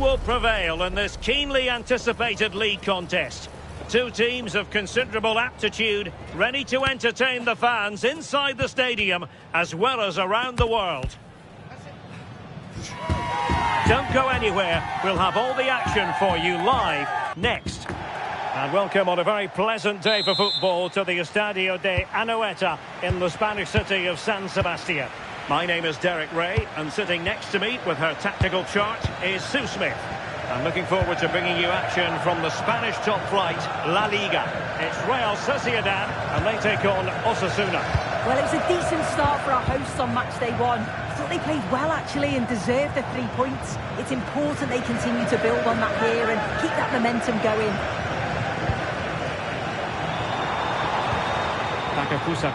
will prevail in this keenly anticipated league contest? Two teams of considerable aptitude, ready to entertain the fans inside the stadium as well as around the world. Don't go anywhere. We'll have all the action for you live next. And welcome on a very pleasant day for football to the Estadio de Anoeta in the Spanish city of San Sebastian. My name is Derek Ray, and sitting next to me with her tactical chart is Sue Smith. I'm looking forward to bringing you action from the Spanish top flight, Laliga. It's Real Sociedad, and they take on Osasuna. Well, it was a decent start for our hosts on match day one. I thought they played well, actually, and deserved the 3 points. It's important they continue to build on that here and keep that momentum going.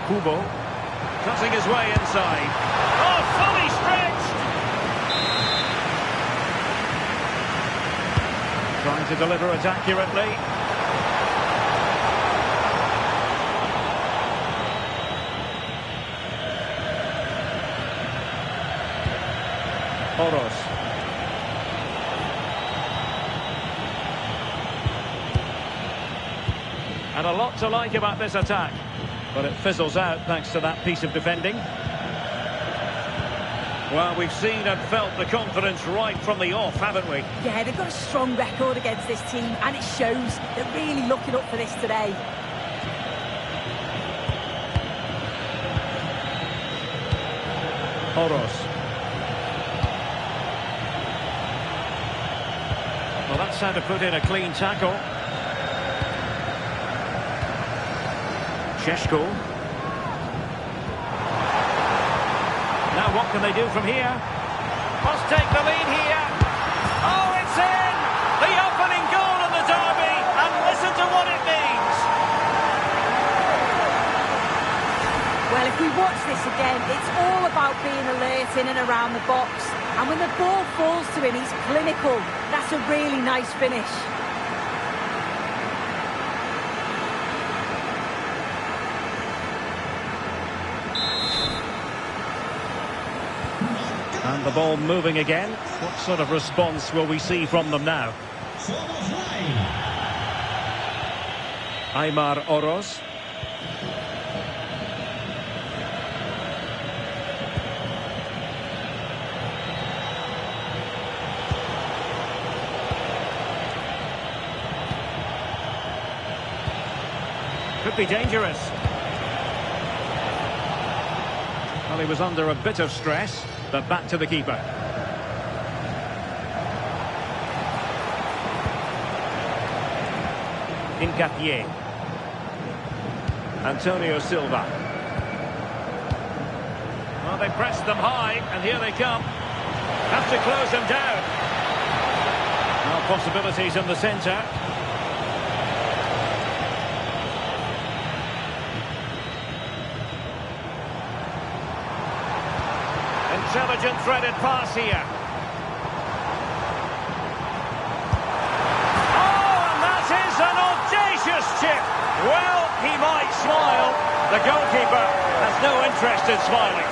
Kubo, cutting his way inside. Oh, fully stretched! Trying to deliver it accurately. Oros. And a lot to like about this attack. But it fizzles out thanks to that piece of defending. Well, we've seen and felt the confidence right from the off, haven't we? Yeah, they've got a strong record against this team, and it shows. They're really looking up for this today. Oros. Well, that's how to put in a clean tackle. Sheshko. Now what can they do from here? Must take the lead here. Oh, it's in! The opening goal in the derby, and listen to what it means. Well, if we watch this again, it's all about being alert in and around the box. And when the ball falls to him, he's clinical. That's a really nice finish. And the ball moving again. What sort of response will we see from them now? Aymar Oros. Could be dangerous. Well, he was under a bit of stress. But back to the keeper. Hincapié. Antonio Silva. Well, they pressed them high, and here they come. Have to close them down. Now possibilities in the centre. Intelligent threaded pass here. Oh, and that is an audacious chip. Well, he might smile. The goalkeeper has no interest in smiling.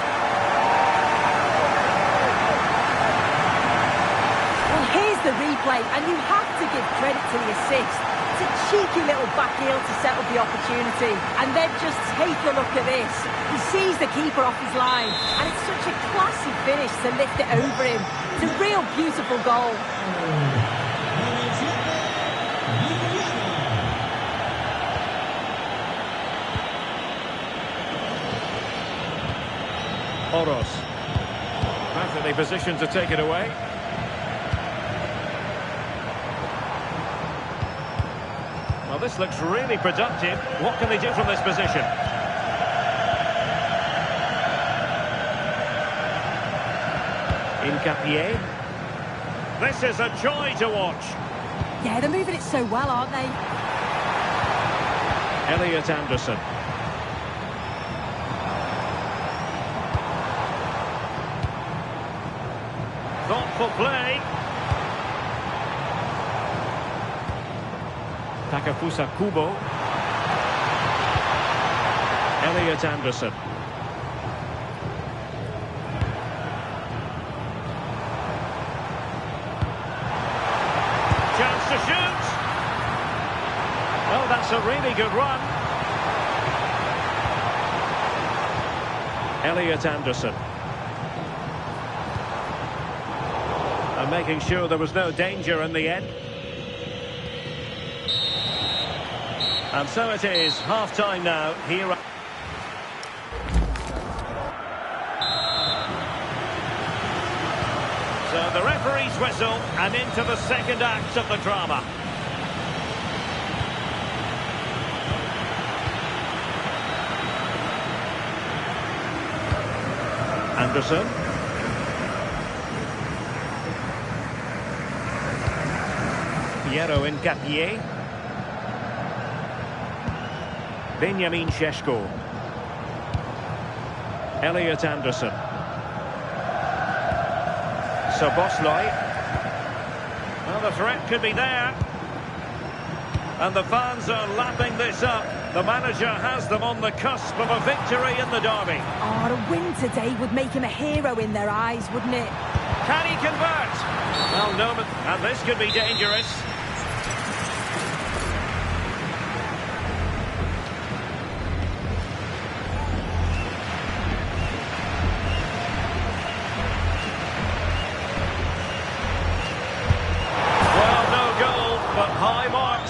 Well, here's the replay, and you have to give credit to the assist. It's a cheeky little back heel to set up the opportunity. And then just take a look at this. He sees the keeper off his line, and it's such a classy finish to lift it over him. It's a real beautiful goal. Oros. Perfectly positioned to take it away. Well, this looks really productive. What can they do from this position? Hincapié. This is a joy to watch. Yeah, they're moving it so well, aren't they? Elliot Anderson. Thoughtful play. Kubo. Elliot Anderson. That's a really good run. Elliot Anderson. And making sure there was no danger in the end. And so it is, half-time now, here. So the referee's whistle, and into the second act of the drama. Anderson. Piero Incapié. Benjamin Šeško. Elliot Anderson. Soboslai. Well, the threat could be there. And the fans are lapping this up. The manager has them on the cusp of a victory in the derby. Oh, a win today would make him a hero in their eyes, wouldn't it? Can he convert? Well, no, and this could be dangerous.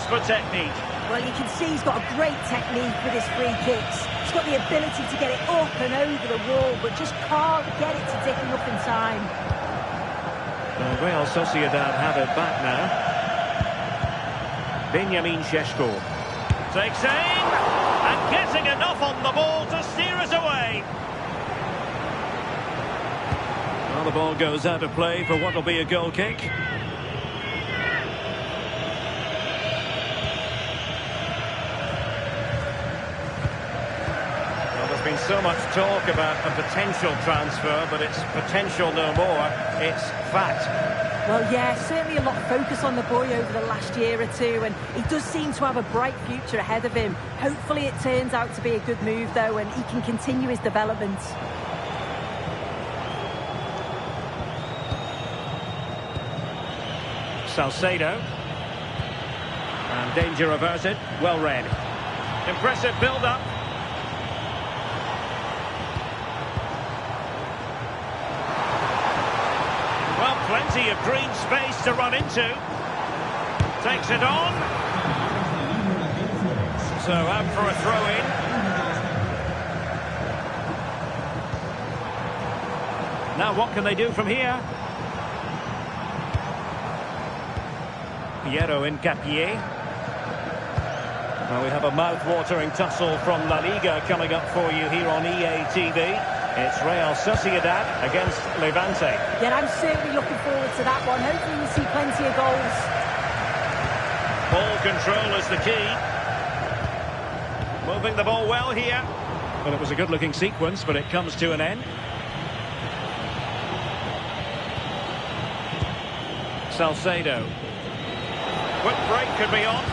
For technique. Well, you can see he's got a great technique with his free kicks. He's got the ability to get it up and over the wall, but just can't get it to dip enough in time. Well, Real Sociedad have it back now. Benjamin Šeško takes aim and getting enough on the ball to steer it away. Well, the ball goes out of play for what will be a goal kick. Been so much talk about a potential transfer, but it's potential no more, it's fact. Well, yeah, certainly a lot of focus on the boy over the last year or two, and he does seem to have a bright future ahead of him. Hopefully it turns out to be a good move, though, and he can continue his development. Salcedo. And danger averted, well read. Impressive build-up. Plenty of green space to run into. Takes it on. So out for a throw-in. Now what can they do from here? Piero Incapié. Now we have a mouth-watering tussle from Laliga coming up for you here on EA TV. It's Real Sociedad against Levante. Yeah, I'm certainly looking forward to that one. Hopefully we'll see plenty of goals. Ball control is the key. Moving the ball well here. Well, it was a good-looking sequence, but it comes to an end. Salcedo. Quick break could be on.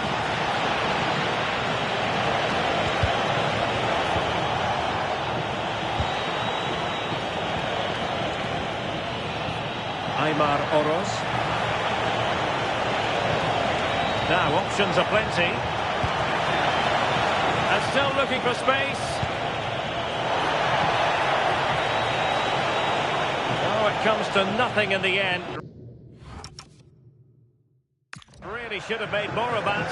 Aymar Oroz. Now options are plenty. And still looking for space. Oh, it comes to nothing in the end. Really should have made more of that.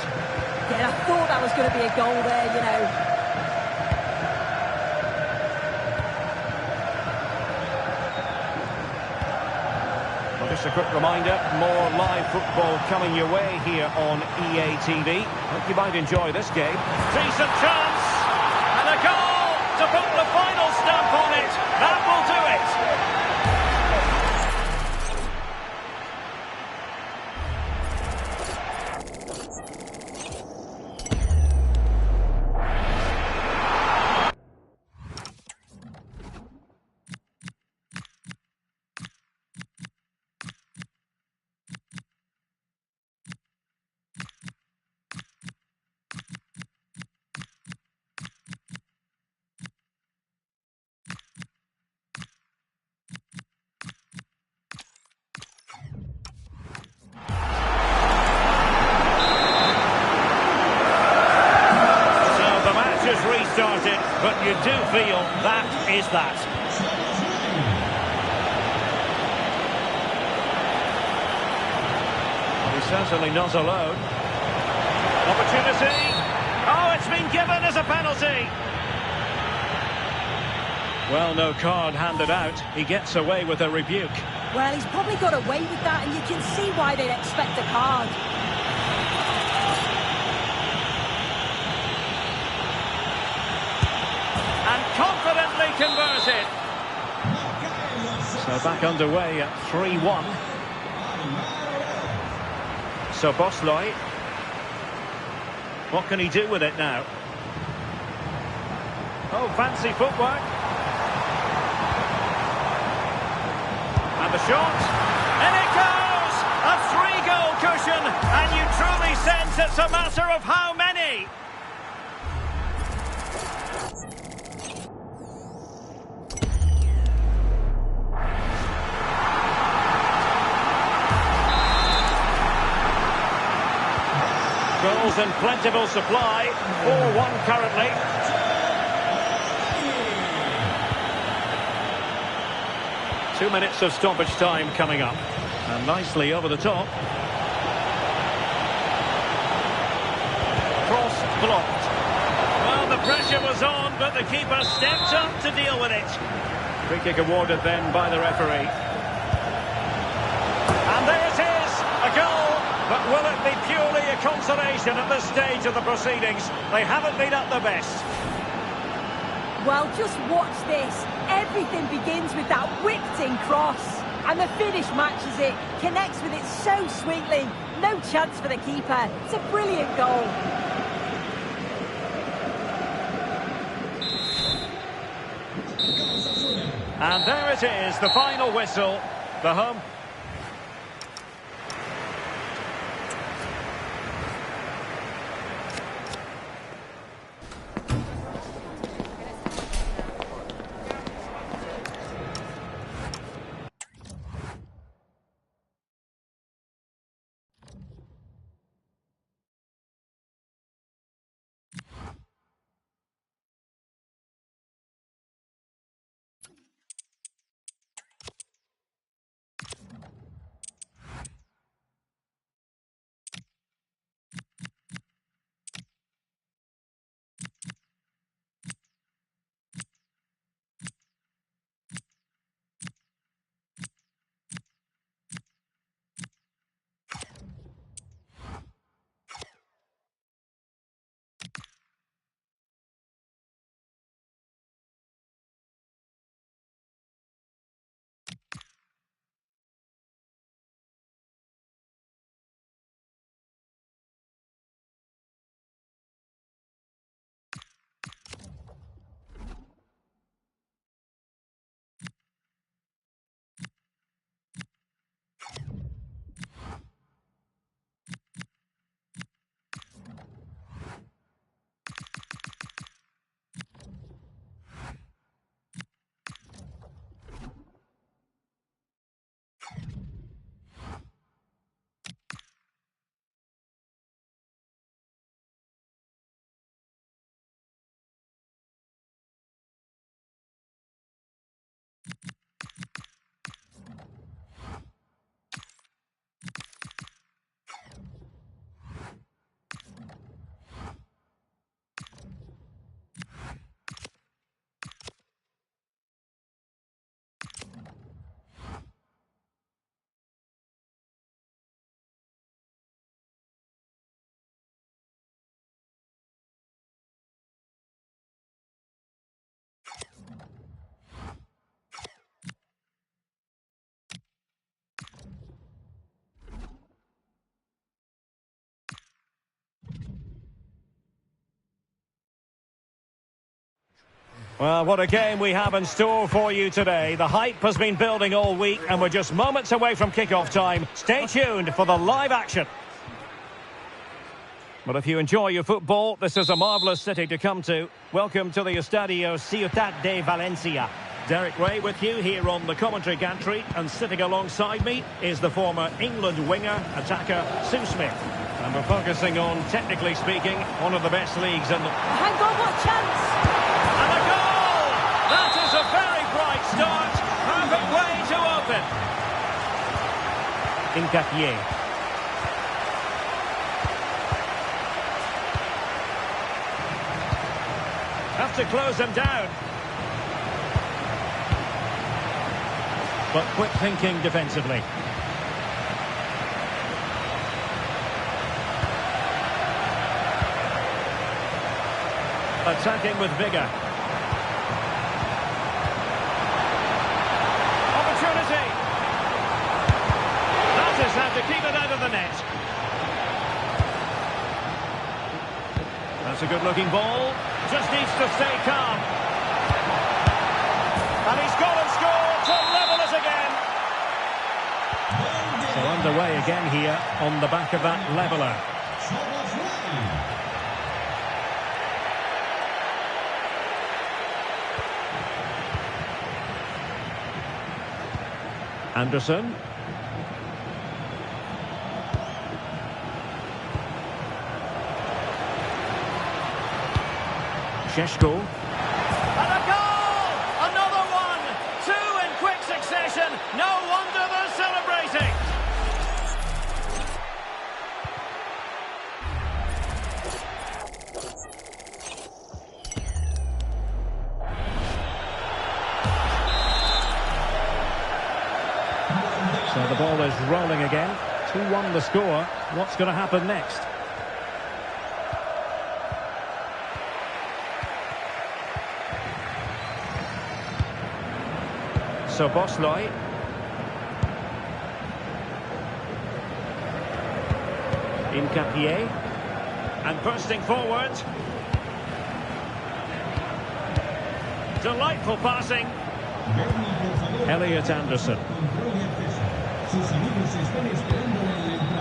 Yeah, I thought that was going to be a goal there, you know. Just a quick reminder, more live football coming your way here on EA TV. Hope you might enjoy this game. Decent chance! And a goal to put the final stamp on it. That will do it. past that. He's certainly not alone. Opportunity. Oh, it's been given as a penalty. Well, no card handed out. He gets away with a rebuke. Well, he's probably got away with that, and you can see why they'd expect a card. And confidently converted. So back underway at 3-1. So Bosloy. What can he do with it now? Oh, fancy footwork. And the shot. And it goes! A 3-goal cushion. And you truly sense it's a matter of how many. Goals in plentiful supply. 4-1 currently. Two minutes of stoppage time coming up. And nicely over the top. Cross blocked. Well, the pressure was on, but the keeper stepped up to deal with it. Free kick awarded then by the referee. And there it is, a goal. But will it be purely a consolation at this stage of the proceedings? They haven't been at their best. Well, just watch this. Everything begins with that whipped-in cross. And the finish matches it, connects with it so sweetly. No chance for the keeper. It's a brilliant goal. And there it is, the final whistle. The home... Well, what a game we have in store for you today. The hype has been building all week and we're just moments away from kick-off time. Stay tuned for the live action. But if you enjoy your football, this is a marvellous city to come to. Welcome to the Estadio Sociedad de Valencia. Derek Ray with you here on the commentary gantry, and sitting alongside me is the former England winger, attacker Sue Smith. And we're focusing on, technically speaking, one of the best leagues in the... Hang on, what chance! And a goal! That is a very Hincapié. Have to close them down. But quick thinking defensively. Attacking with vigour. Opportunity. That is how to keep it out of the net. That's a good-looking ball. Just needs to stay calm. And he's gone and scored to level it again. So underway again here on the back of that leveller. Anderson. Sheshko. And a goal! Another one! Two in quick succession. No wonder they're celebrating. So the ball is rolling again. 2-1 the score. What's going to happen next? So Bosloy. Hincapié. And bursting forward. Delightful passing. Elliot Anderson.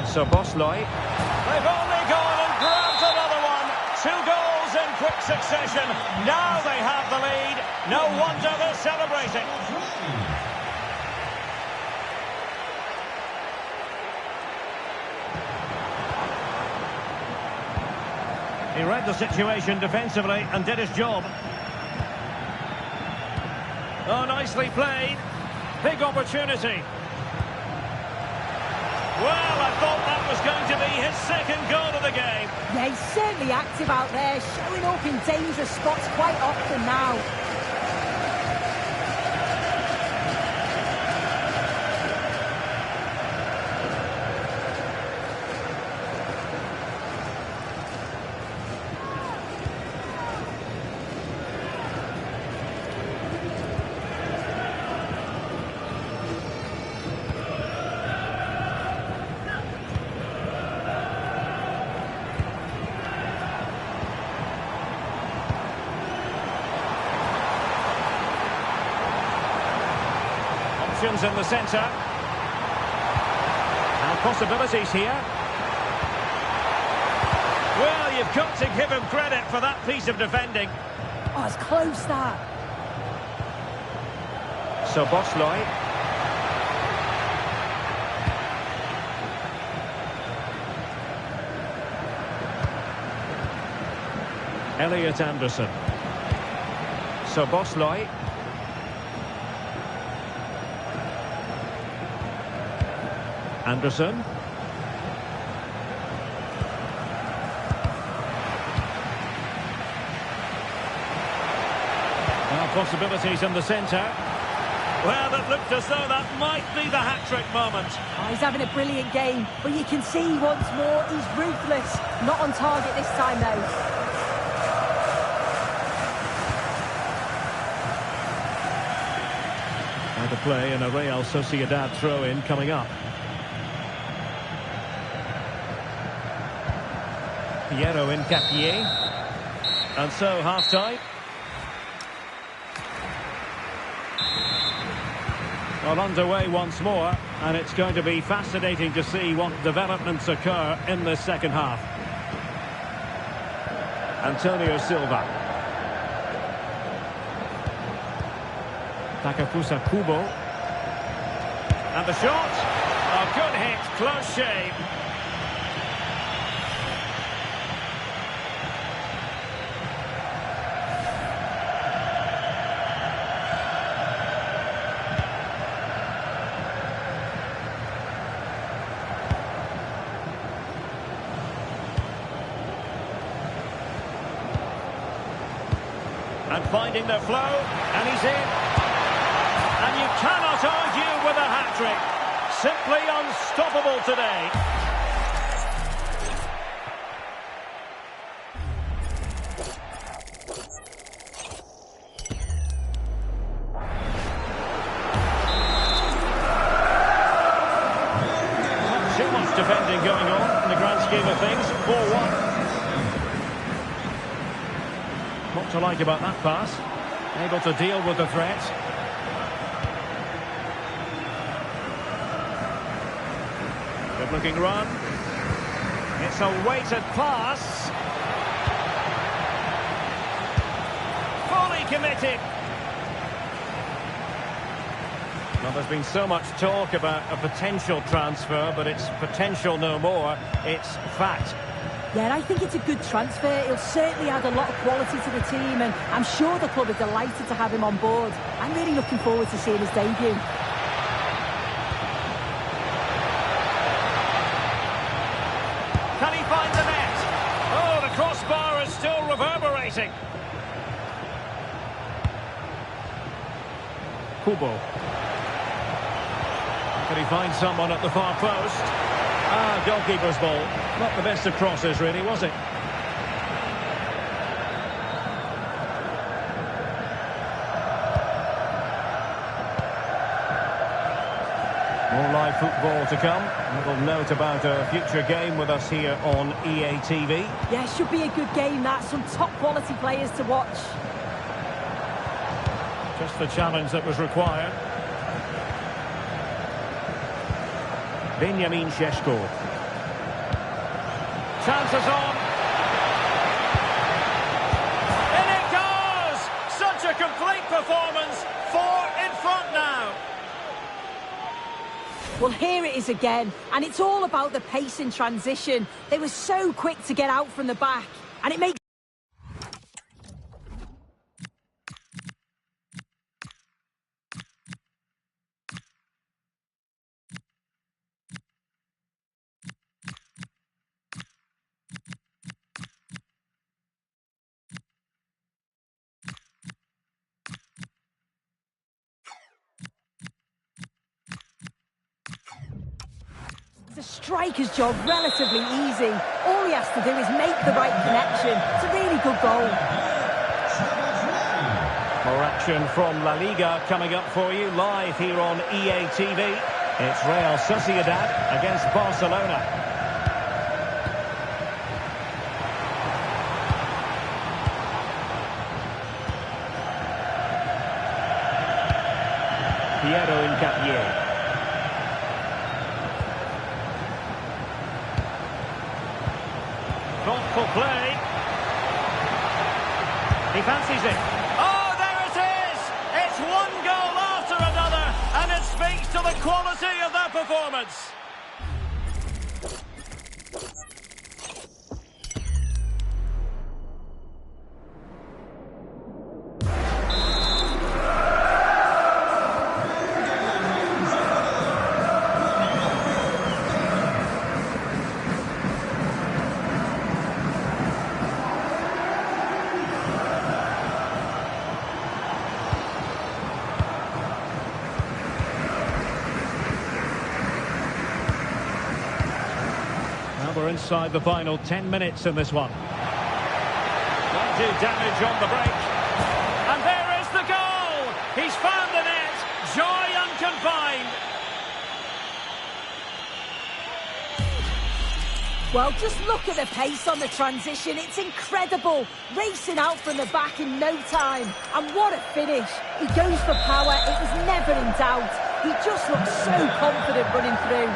So Bosloy. They've only gone and grabbed another one. 2 goals in quick succession. Now they have the lead. No wonder they're celebrating. He read the situation defensively and did his job. Oh, nicely played. Big opportunity. Well, I thought that was going to be his second goal of the game. Yeah, he's certainly active out there, showing up in dangerous spots quite often now. In the centre. And possibilities here. Well, you've got to give him credit for that piece of defending. Oh, it's close, that. So Bosloy. Elliot Anderson. So Bosloy. Anderson. Now possibilities in the centre. Well, it looked as though that might be the hat-trick moment. Oh, he's having a brilliant game, but you can see once more he's ruthless. Not on target this time, though. Now the play and a Real Sociedad throw-in coming up. Piero Hincapié. And so half-time. Well, underway once more, and it's going to be fascinating to see what developments occur in this second half. Antonio Silva. Takafusa Kubo. And the shot. A good hit, close shave. And finding the flow, and he's in. And you cannot argue with a hat-trick. Simply unstoppable today. Not too much defending going on in the grand scheme of things. 4-1. What to like about that pass? Able to deal with the threat. Good looking run. It's a weighted pass. Fully committed. Well, there's been so much talk about a potential transfer, but it's potential no more. It's fact. Yeah, I think it's a good transfer. He'll certainly add a lot of quality to the team, and I'm sure the club are delighted to have him on board. I'm really looking forward to seeing his debut. Can he find the net? Oh, the crossbar is still reverberating. Kubo. Can he find someone at the far post? Ah, goalkeeper's ball. Not the best of crosses, really, was it? More live football to come. A little note about a future game with us here on EA TV. Yeah, it should be a good game, that. Some top-quality players to watch. Just the challenge that was required. Benjamin Šeško. Chances on. In it goes! Such a complete performance. 4 in front now. Well, here it is again, and it's all about the pace in transition. They were so quick to get out from the back, and it makes... The striker's job relatively easy. All he has to do is make the right connection. It's a really good goal. More action from Laliga coming up for you live here on EA TV. It's Real Sociedad against Barcelona. Piero Incapié. Thoughtful play. He fancies it. Oh, there it is! It's one goal after another, and it speaks to the quality of that performance. We're inside the final 10 minutes in this one. Won't do damage on the break. And there is the goal! He's found the net. Joy unconfined. Well, just look at the pace on the transition. It's incredible. Racing out from the back in no time. And what a finish. He goes for power. It was never in doubt. He just looks so confident running through.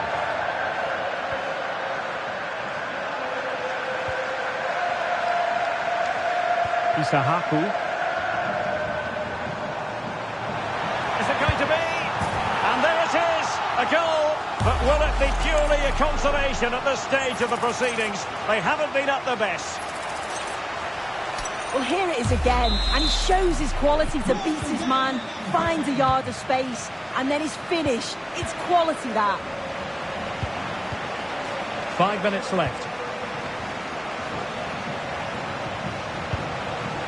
Isahaku. Is it going to be? And there it is, a goal. But will it be purely a consolation at this stage of the proceedings? They haven't been at their best. Well, here it is again, and he shows his quality to beat his man, finds a yard of space, and then his finish. It's quality, that. 5 minutes left.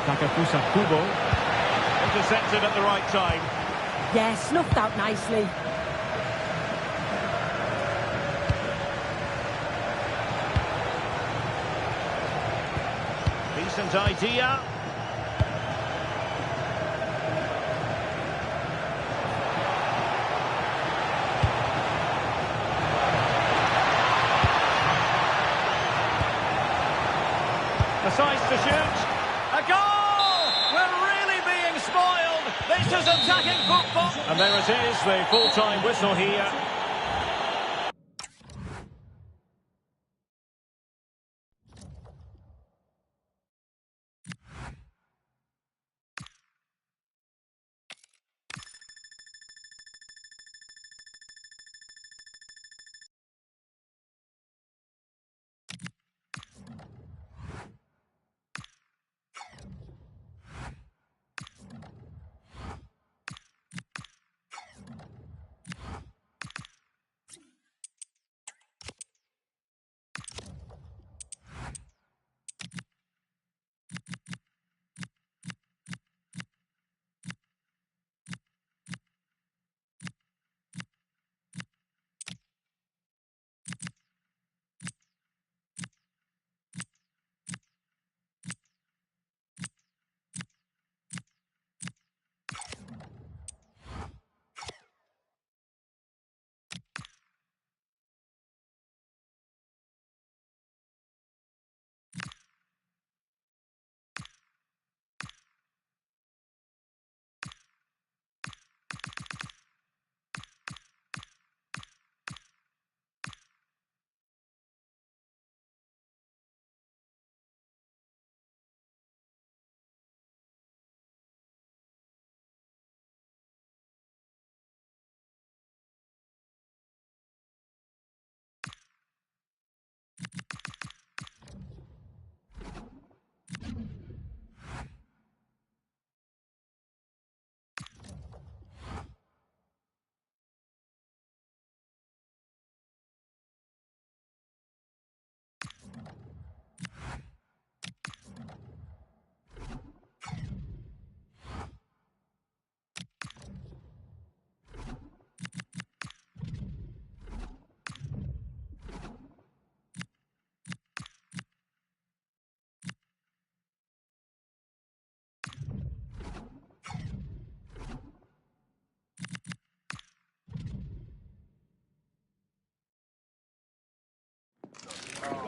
Takafusa Kubo. Intercepted at the right time. Yeah, snuffed out nicely. Decent idea. Decides to shoot. A goal! We're really being spoiled. This is attacking football. And there it is, the full-time whistle here.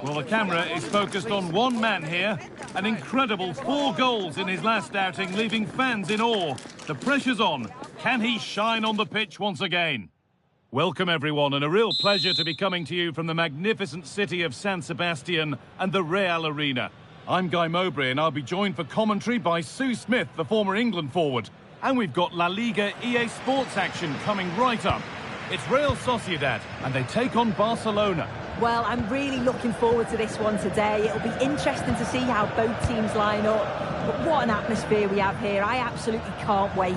Well, the camera is focused on one man here. An incredible 4 goals in his last outing, leaving fans in awe. The pressure's on. Can he shine on the pitch once again? Welcome, everyone, and a real pleasure to be coming to you from the magnificent city of San Sebastian and the Real Arena. I'm Guy Mowbray, and I'll be joined for commentary by Sue Smith, the former England forward. And we've got Laliga EA Sports action coming right up. It's Real Sociedad, and they take on Barcelona. Well, I'm really looking forward to this one today. It'll be interesting to see how both teams line up. But what an atmosphere we have here. I absolutely can't wait.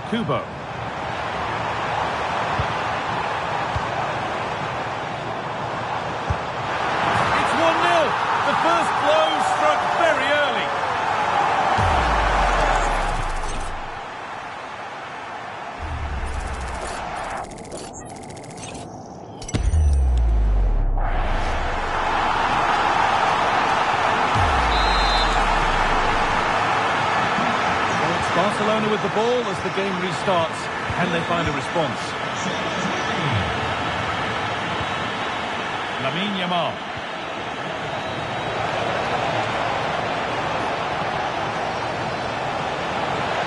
Kubo. It's 1-0. The first blow struck very early. Barcelona with the ball as the game restarts. Can they find a response? Lamine Yamal.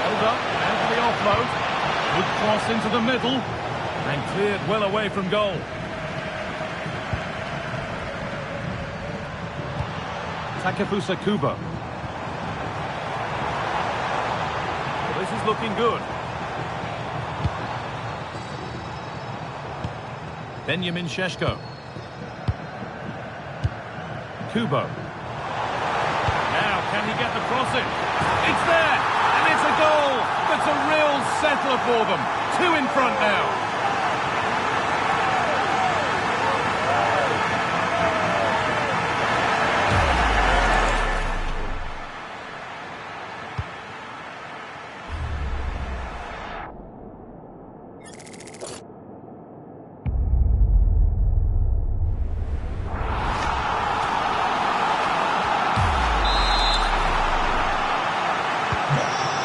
Held up, and for the offload. Good cross into the middle. And cleared well away from goal. Takefusa Kubo. This is looking good. Benjamin Šeško. Kubo. Now, can he get the cross in? It's there, and it's a goal. That's a real settler for them. 2 in front now.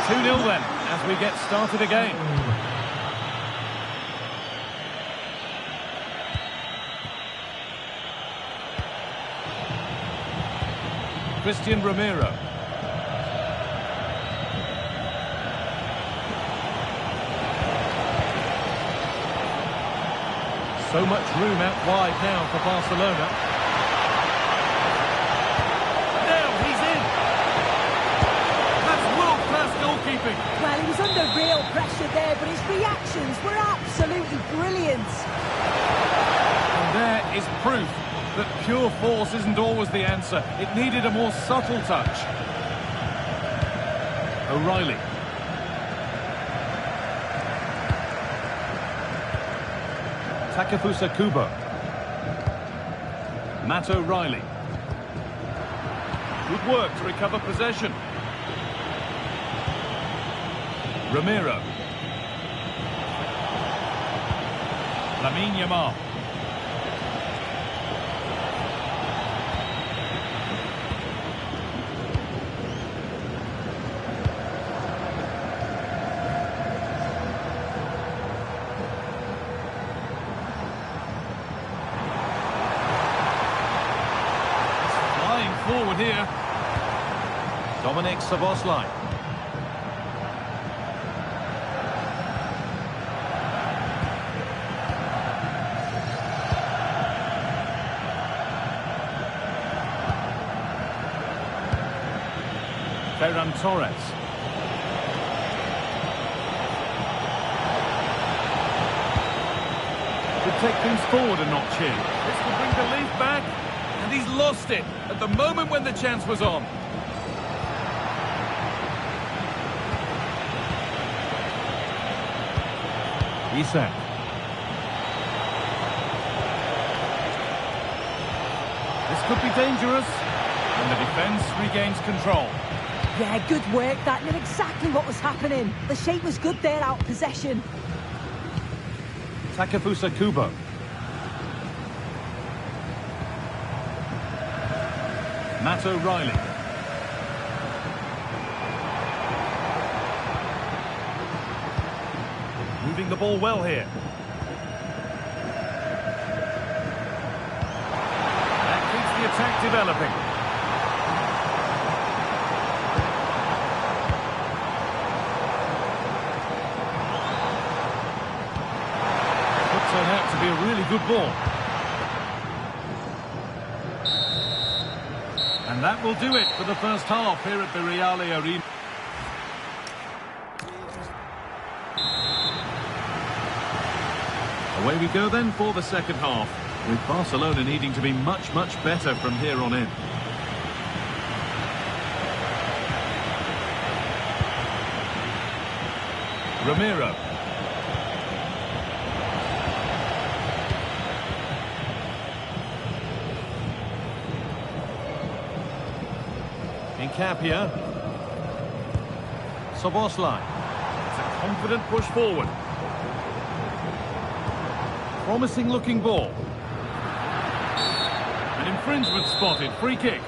2-0 then, as we get started again. Christian Romero. So much room out wide now for Barcelona. Now he's in. That's world-class goalkeeping. Well, he was under real pressure there, but his reactions were absolutely brilliant. And there is proof that pure force isn't always the answer. It needed a more subtle touch. O'Reilly. Takefusa Kubo. Matt O'Reilly. Good work to recover possession. Romero. Lamine Yamal. Forward here. Dominic Szoboszlai. Ferran Torres. Could take things forward a notch here. This could bring the lead back. And he's lost it at the moment when the chance was on. Isak. This could be dangerous. And the defence regains control. Yeah, good work. That knew exactly what was happening. The shape was good there, out of possession. Takefusa Kubo. Matt O'Reilly. Moving the ball well here. That keeps the attack developing. Could turn out to be a really good ball. And that will do it for the first half here at the Reale Arena. Away we go then for the second half, with Barcelona needing to be much, much better from here on in. Romero. Capia. Szoboszlai. It's a confident push forward. Promising looking ball. An infringement spotted. Free kick.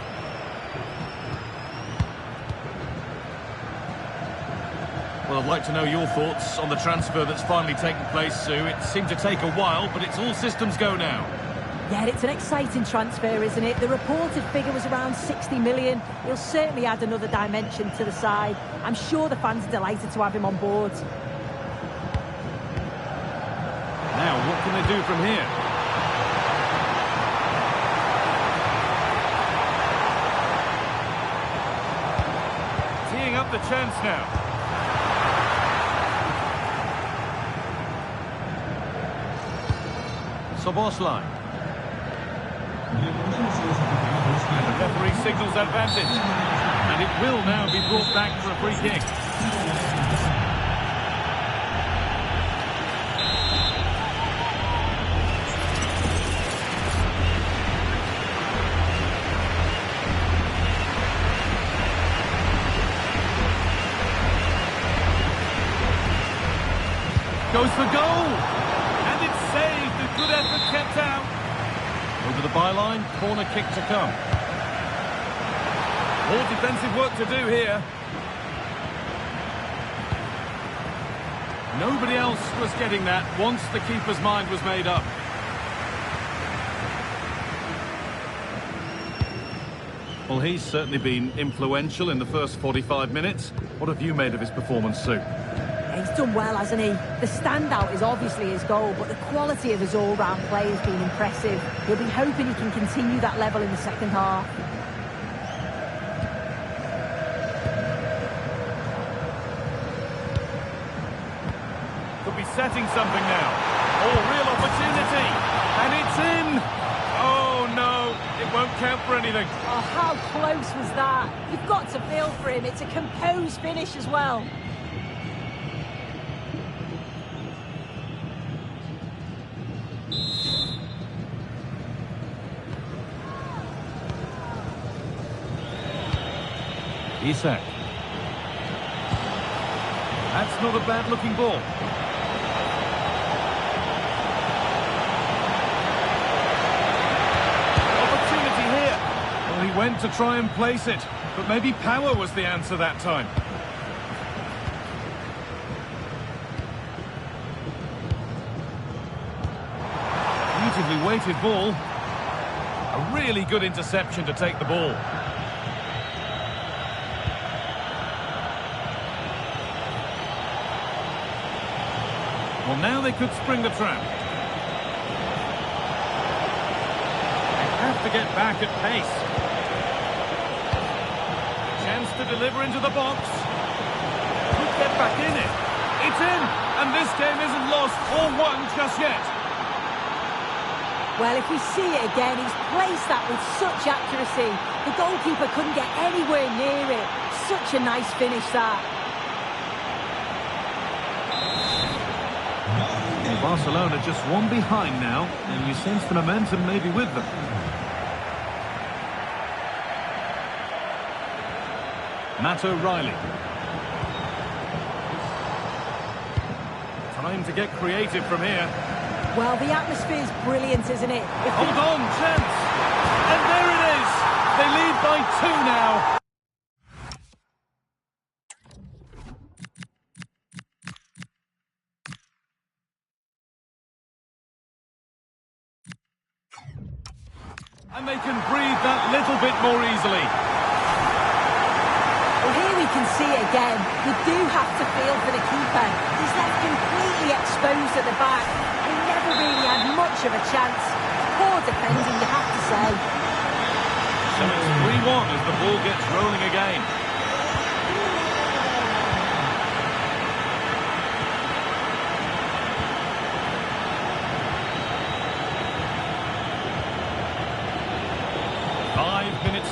Well, I'd like to know your thoughts on the transfer that's finally taken place, Sue. It seemed to take a while, but it's all systems go now. Yeah, it's an exciting transfer, isn't it? The reported figure was around 60 million. He'll certainly add another dimension to the side. I'm sure the fans are delighted to have him on board. Now, what can they do from here? Teeing up the chance now. Szoboszlai. And the referee signals advantage. And it will now be brought back for a free kick. Goes for goal. And it's saved. A good effort kept out. Over the byline, corner kick to come. More defensive work to do here. Nobody else was getting that once the keeper's mind was made up. Well, he's certainly been influential in the first 45 minutes. What have you made of his performance, Sue? He's done well, hasn't he? The standout is obviously his goal, but the quality of his all-round play has been impressive. He'll be hoping he can continue that level in the second half. Could be setting something now. Oh, real opportunity. And it's in. Oh, no. It won't count for anything. Oh, how close was that? You've got to feel for him. It's a composed finish as well. Isak. That's not a bad-looking ball. Opportunity here. Well, he went to try and place it, but maybe power was the answer that time. Beautifully weighted ball. A really good interception to take the ball. Well, now they could spring the trap. They have to get back at pace. Chance to deliver into the box. Could get back in it. It's in, and this game isn't lost or won just yet. Well, if we see it again, he's placed that with such accuracy. The goalkeeper couldn't get anywhere near it. Such a nice finish, that. Barcelona just one behind now, and you sense the momentum maybe with them. Matt O'Reilly. Time to get creative from here. Well, the atmosphere's brilliant, isn't it? Hold on, chance! And there it is! They lead by 2 now. And they can breathe that little bit more easily. Well, here we can see it again. You do have to feel for the keeper. He's left completely exposed at the back. He never really had much of a chance. Poor defending, you have to say. So it's 3-1 as the ball gets rolling again.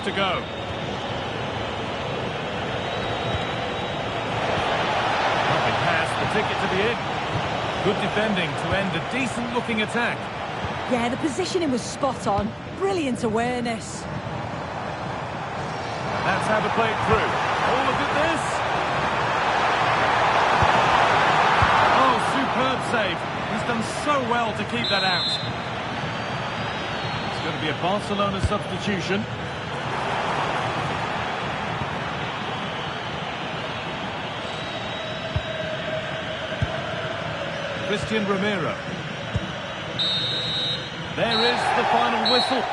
To go. Lovely pass, the ticket to the in. Good defending to end a decent-looking attack. Yeah, the positioning was spot on. Brilliant awareness. That's how to play it through. Oh, look at this. Oh, superb save. He's done so well to keep that out. It's going to be a Barcelona substitution. Christian Romero. There is the final whistle.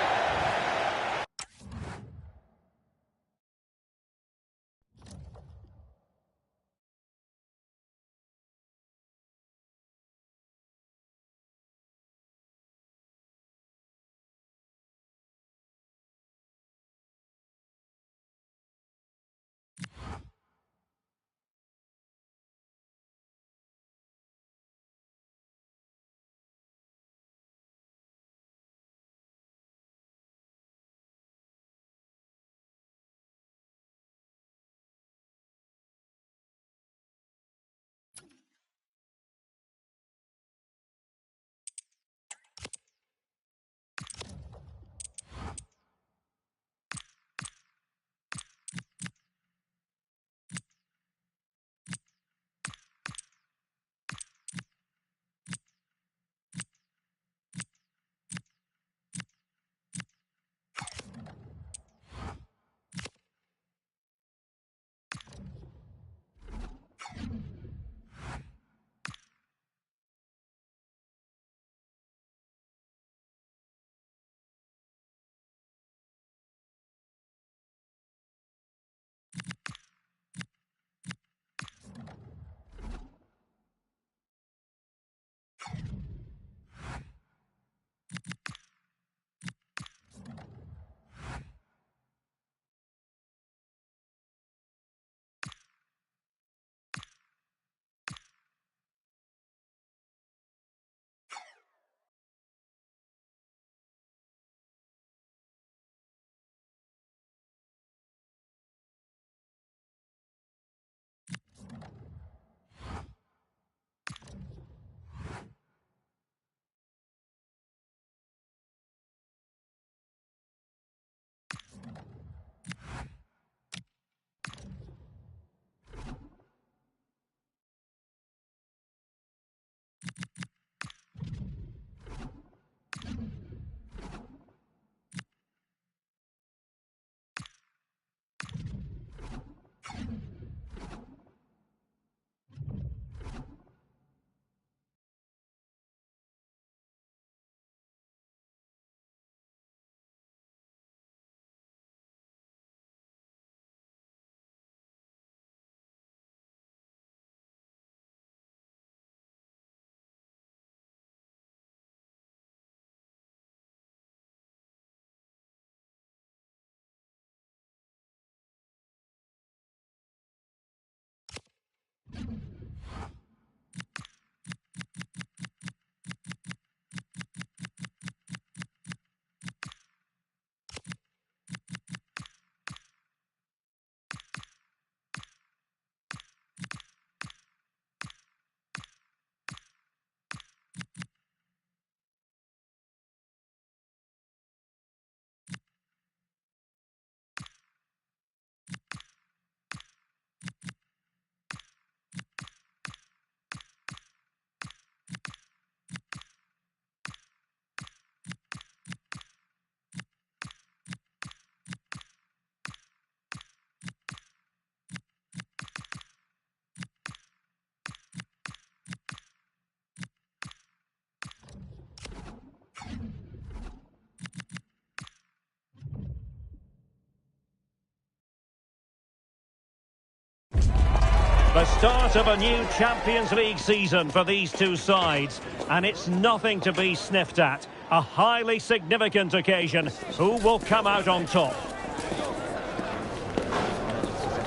The start of a new Champions League season for these two sides, and it's nothing to be sniffed at. A highly significant occasion. Who will come out on top?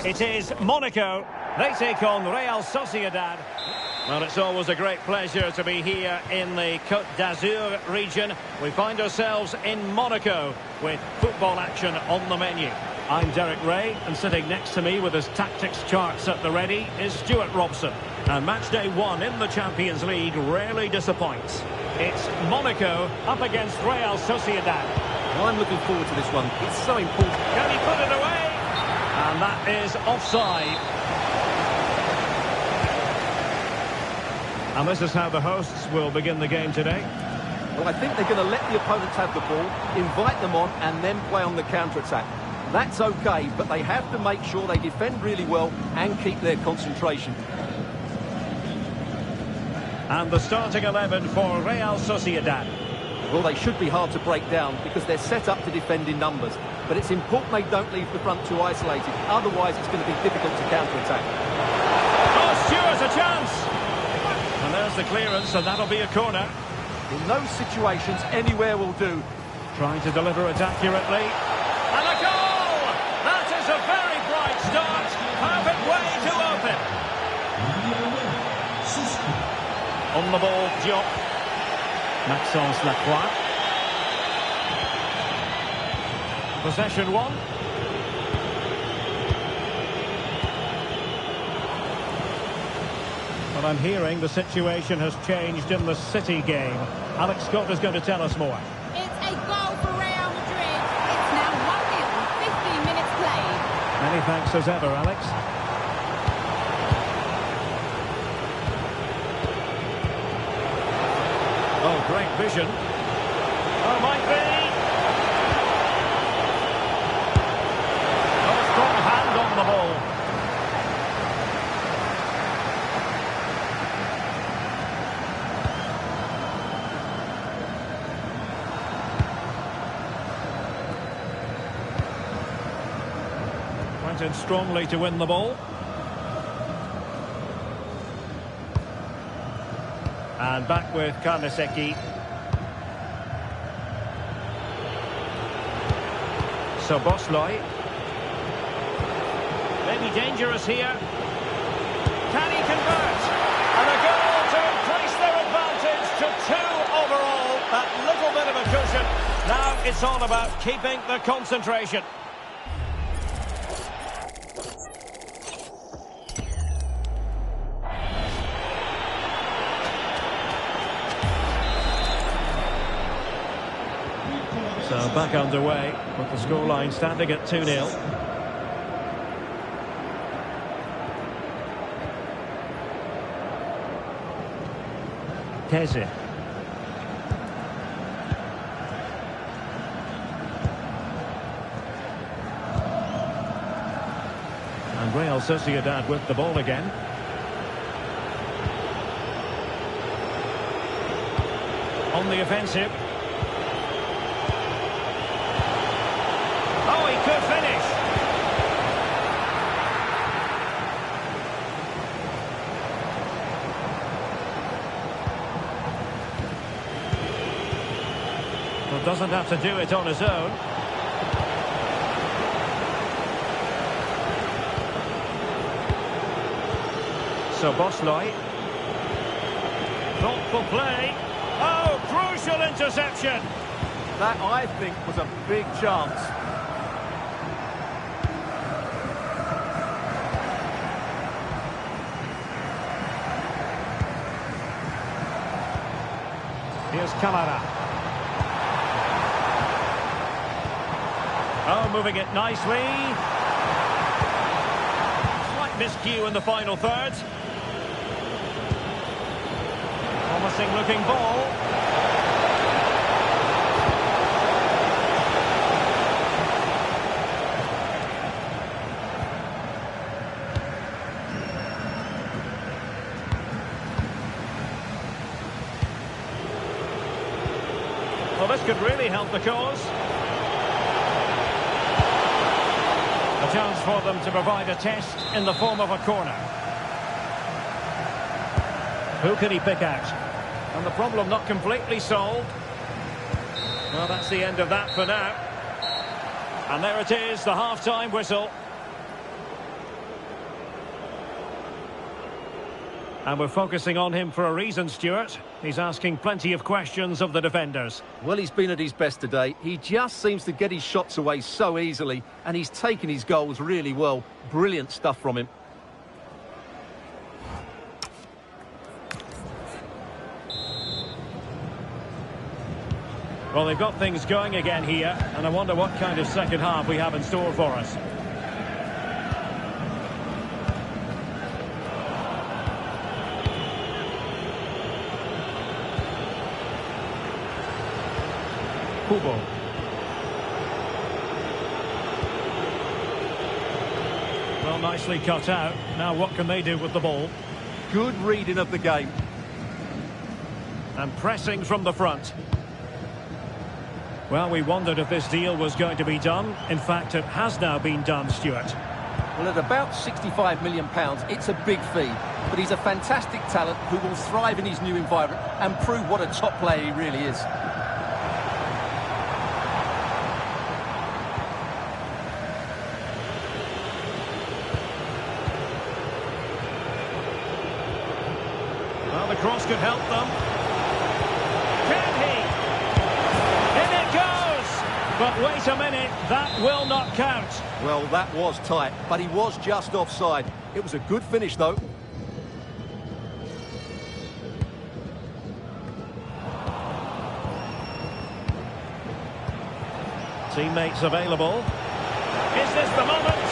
It is Monaco. They take on Real Sociedad. Well, it's always a great pleasure to be here in the Côte d'Azur region. We find ourselves in Monaco with football action on the menu. I'm Derek Ray, and sitting next to me with his tactics charts at the ready is Stuart Robson. And match day one in the Champions League rarely disappoints. It's Monaco up against Real Sociedad. Well, I'm looking forward to this one. It's so important. Can he put it away? And that is offside. And this is how the hosts will begin the game today. Well, I think they're going to let the opponents have the ball, invite them on, and then play on the counter-attack. That's okay, but they have to make sure they defend really well and keep their concentration. And the starting 11 for Real Sociedad. Well, they should be hard to break down because they're set up to defend in numbers. But it's important they don't leave the front too isolated. Otherwise, it's going to be difficult to counter-attack. Oh, Stuart, a chance! And there's the clearance, and that'll be a corner. In those situations, anywhere will do. Trying to deliver it accurately. And a goal! That is a very bright start. Perfect way to open. On the ball, Diop. Maxence Lacroix. Possession one. But I'm hearing the situation has changed in the City game. Alex Scott is going to tell us more. It's a goal for Real Madrid. It's now 1-0 with 15 minutes played. Many thanks as ever, Alex. Oh, great vision. Oh, might be. Oh, strong hand on the ball. Went in strongly to win the ball. And back with Karnaseki. So Bosloy. Maybe dangerous here. Can he convert? And a goal to increase their advantage to 2 overall. That little bit of a cushion. Now it's all about keeping the concentration. So back underway with the scoreline standing at 2-0. Keze. And Real Sociedad with the ball again. On the offensive. Oh, he could finish. Well, doesn't have to do it on his own. So Bosloy. Thoughtful play. Oh, crucial interception. That, I think, was a big chance. Here's Camara. Oh, moving it nicely. Slight miscue in the final third. Promising looking ball. Well, this could really help the cause. A chance for them to provide a test in the form of a corner. Who can he pick out? And the problem not completely solved. Well, that's the end of that for now. And there it is, the half-time whistle. And we're focusing on him for a reason, Stuart. He's asking plenty of questions of the defenders. Well, he's been at his best today. He just seems to get his shots away so easily, and he's taken his goals really well. Brilliant stuff from him. Well, they've got things going again here, and I wonder what kind of second half we have in store for us. Kubo. Well, nicely cut out. Now what can they do with the ball? Good reading of the game. And pressing from the front. Well, we wondered if this deal was going to be done. In fact, it has now been done, Stuart. Well, at about £65 million, it's a big fee. But he's a fantastic talent who will thrive in his new environment and prove what a top player he really is. Well, the cross could help them. Can he? In it goes! But wait a minute, that will not count. Well, that was tight, but he was just offside. It was a good finish, though. Teammates available. Is this the moment?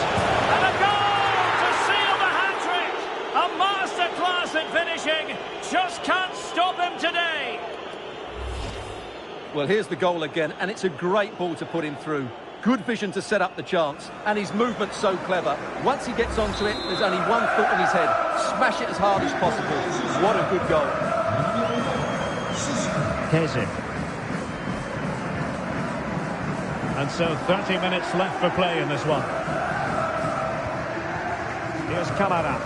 And a goal to seal the hat-trick! A masterclass at finishing. Just can't stop him today. Well, here's the goal again, and it's a great ball to put him through. Good vision to set up the chance, and his movement's so clever. Once he gets onto it, there's only one thought in his head. Smash it as hard as possible. What a good goal. Keze. And so 30 minutes left for play in this one. Here's Kamara.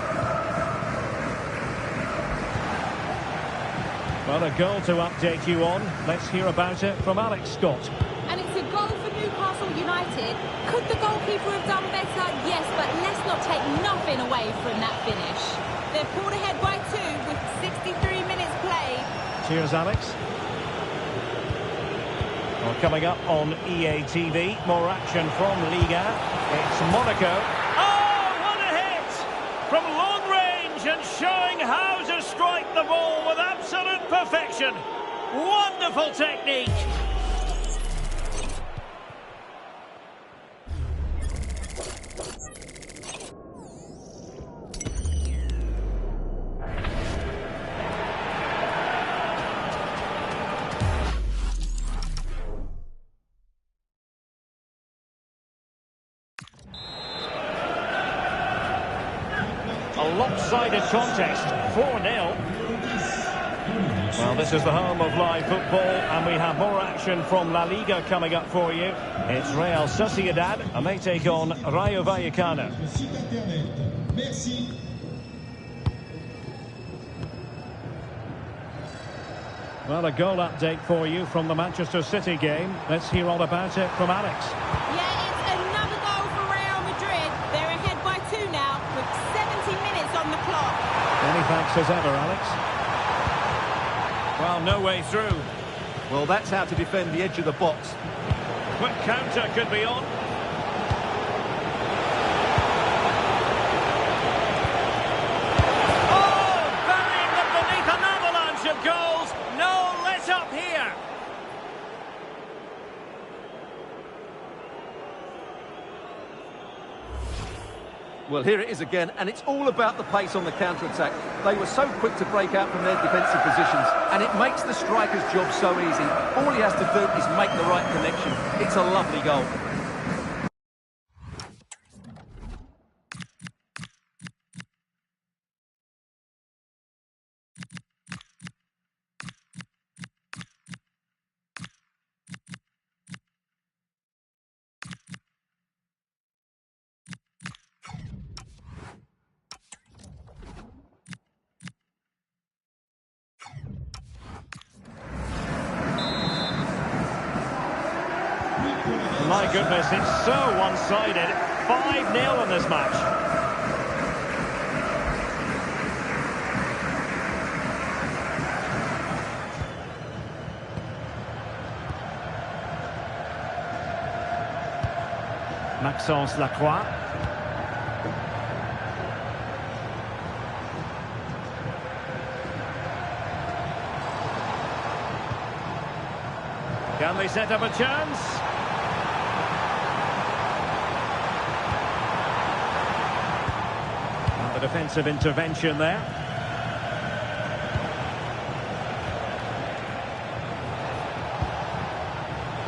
Well, a goal to update you on. Let's hear about it from Alex Scott. And it's a goal for Newcastle United. Could the goalkeeper have done better? Yes, but let's not take nothing away from that finish. They're pulled ahead by 2 with 63 minutes played. Cheers, Alex. Well, coming up on EA TV, more action from Liga. It's Monaco. Oh, what a hit! From long range and showing how to strike the ball with absolute perfection. Wonderful technique. A lopsided contest, 4-0. Well, this is the home of live football, and we have more action from La Liga coming up for you. It's Real Sociedad, and they take on Rayo Vallecano. Well, a goal update for you from the Manchester City game. Let's hear all about it from Alex. Yeah, it's another goal for Real Madrid. They're ahead by 2 now with 70 minutes on the clock. Many thanks as ever, Alex. Well, no way through. Well, that's how to defend the edge of the box. Quick counter could be on. Oh, burying them beneath an avalanche of goals. No let up here. Well, here it is again, and it's all about the pace on the counter-attack. They were so quick to break out from their defensive positions, and it makes the striker's job so easy. All he has to do is make the right connection. It's a lovely goal. My goodness, it's so one-sided. 5-0 in this match. Maxence Lacroix. Can they set up a chance? And the defensive intervention there.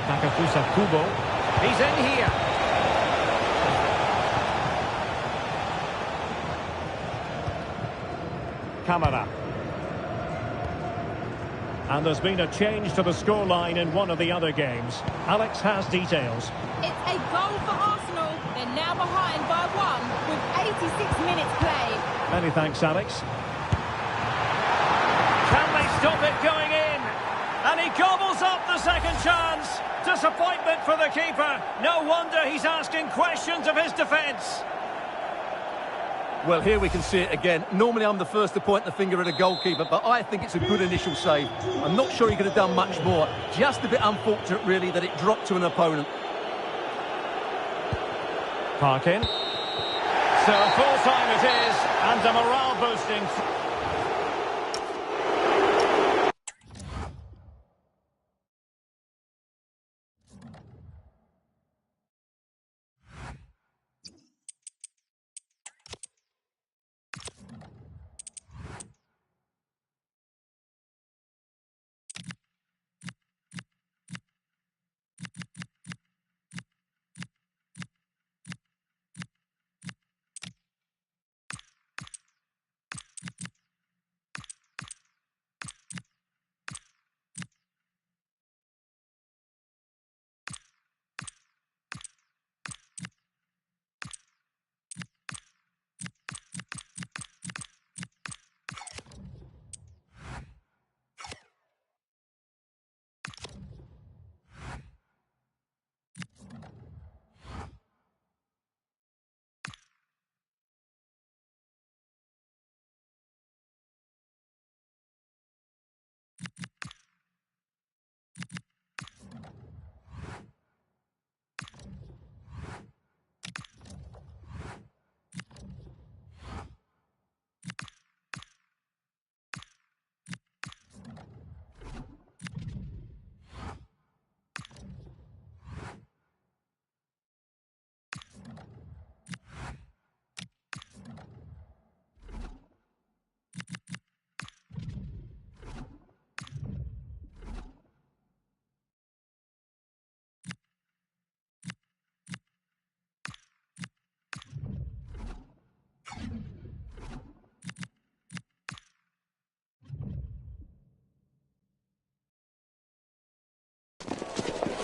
Takafusa Kubo. He's in here. Camara. And there's been a change to the scoreline in one of the other games. Alex has details. It's a goal for Arsenal. They're now behind by 1 with 86 minutes played. Many thanks, Alex. Can they stop it going in? And he gobbles up the second chance. Disappointment for the keeper. No wonder he's asking questions of his defence. Well, here we can see it again. Normally I'm the first to point the finger at a goalkeeper, but I think it's a good initial save. I'm not sure he could have done much more. Just a bit unfortunate, really, that it dropped to an opponent. Parkin. So full time it is, and a morale boosting.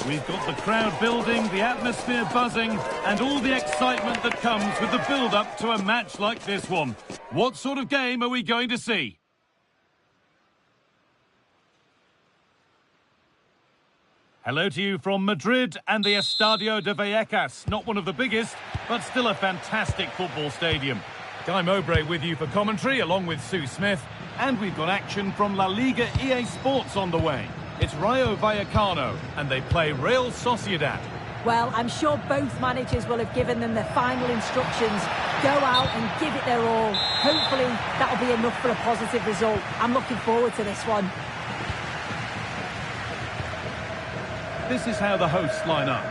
We've got the crowd building, the atmosphere buzzing, and all the excitement that comes with the build-up to a match like this one. What sort of game are we going to see? Hello to you from Madrid and the Estadio de Vallecas. Not one of the biggest, but still a fantastic football stadium. Guy Mowbray with you for commentary, along with Sue Smith. And we've got action from Laliga EA Sports on the way. It's Rayo Vallecano, and they play Real Sociedad. Well, I'm sure both managers will have given them their final instructions. Go out and give it their all. Hopefully, that'll be enough for a positive result. I'm looking forward to this one. This is how the hosts line up.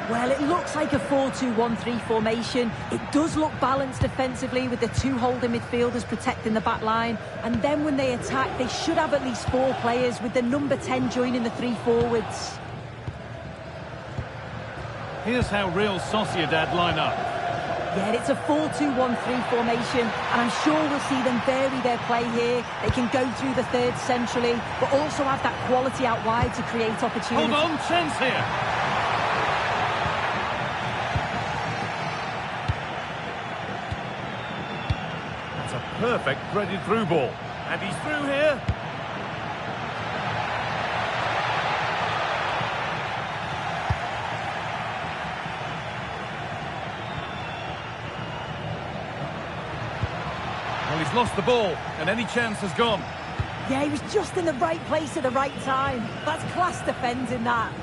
Well, it looks like a 4-2-1-3 formation. It does look balanced defensively with the two holding midfielders protecting the back line. And then when they attack, they should have at least 4 players with the number 10 joining the 3 forwards. Here's how Real Sociedad line up. Yeah, it's a 4-2-1-3 formation, and I'm sure we'll see them vary their play here. They can go through the third centrally, but also have that quality out wide to create opportunity. Hold on, chance here. That's a perfect threaded through ball. And he's through here. Well, he's lost the ball, and any chance has gone. Yeah, he was just in the right place at the right time. That's class defending, that.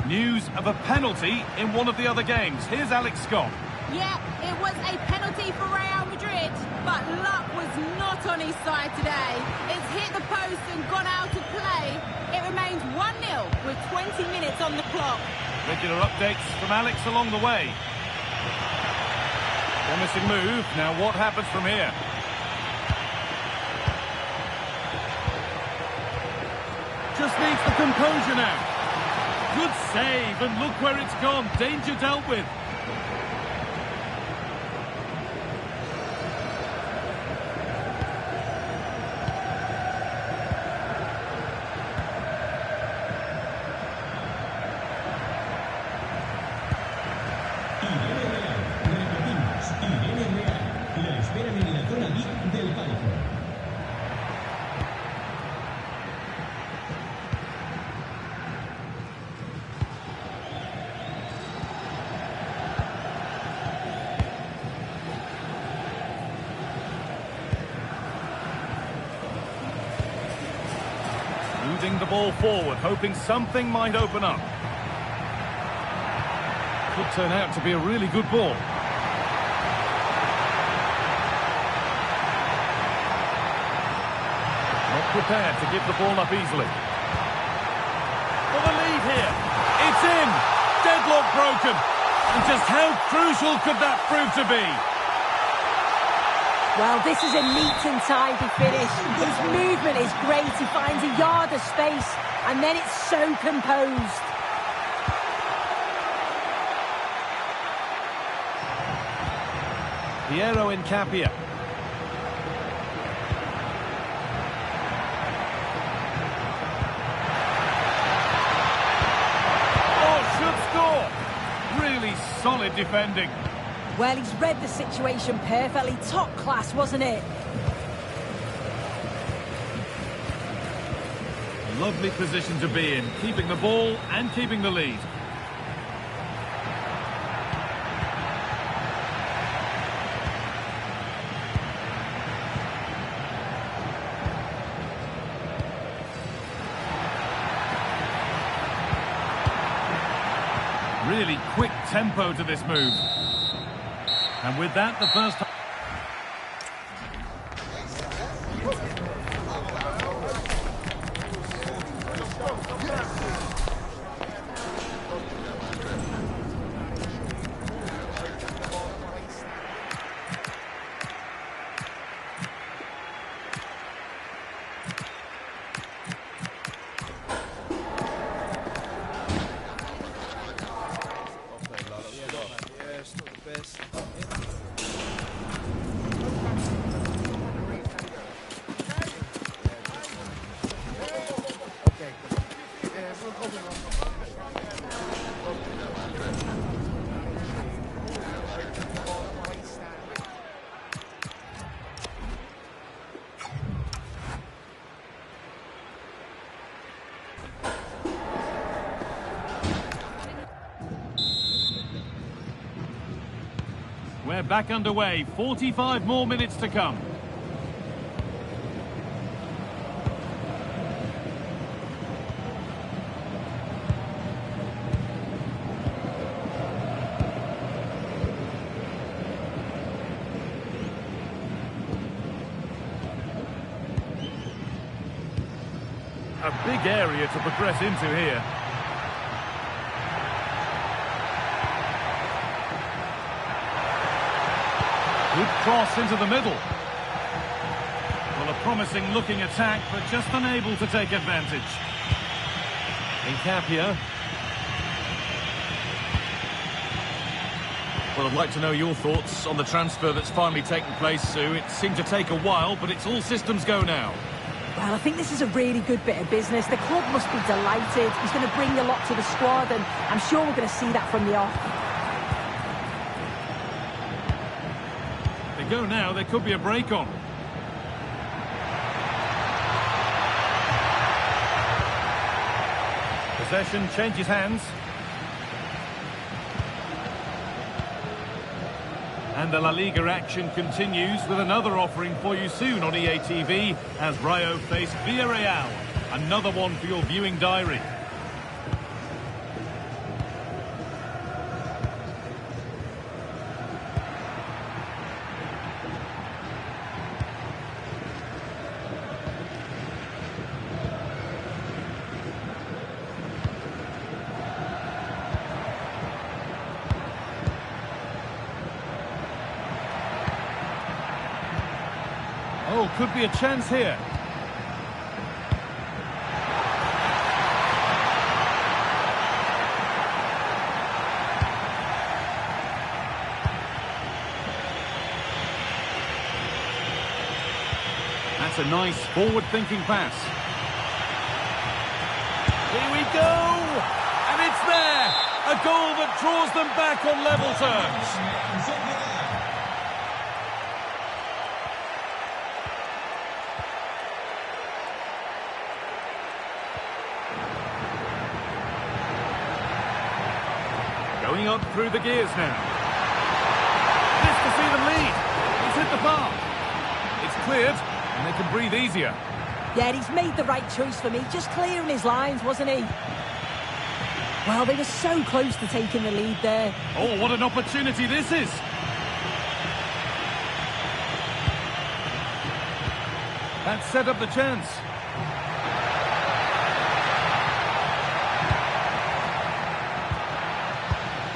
News of a penalty in one of the other games. Here's Alex Scott. Yeah, it was a penalty for Real Madrid, but luck was not on his side today. It's hit the post and gone out of play. It remains 1-0 with 20 minutes on the clock. Regular updates from Alex along the way. Promising move. Now what happens from here? Just needs the composure now. Good save, and look where it's gone. Danger dealt with. Moving the ball forward, hoping something might open up. Could turn out to be a really good ball. Not prepared to give the ball up easily. For the lead here. It's in! Deadlock broken. And just how crucial could that prove to be? Well, this is a neat and tidy finish. His movement is great. He finds a yard of space, and then it's so composed. Piero Incapia. Oh, should score! Really solid defending. Well, he's read the situation perfectly. Top class, wasn't it? A lovely position to be in, keeping the ball and keeping the lead. Really quick tempo to this move. And with that, the first... We're back underway. 45 more minutes to come. A big area to progress into here. Good cross into the middle. Well, a promising looking attack, but just unable to take advantage. Incapia. Well, I'd like to know your thoughts on the transfer that's finally taken place, Sue. It seemed to take a while, but it's all systems go now. Well, I think this is a really good bit of business. The club must be delighted. He's going to bring a lot to the squad, and I'm sure we're going to see that from the off. go now, there could be a break on. Possession changes hands. And the La Liga action continues with another offering for you soon on EA TV as Rayo face Villarreal. Another one for your viewing diary. Oh, could be a chance here. That's a nice forward-thinking pass. Here we go! And it's there! A goal that draws them back on level terms. Going up through the gears now. This to see them lead. He's hit the bar. It's cleared, and they can breathe easier. Yeah, he's made the right choice for me. Just clearing his lines, wasn't he? Well, they were so close to taking the lead there. Oh, what an opportunity this is. That set up the chance.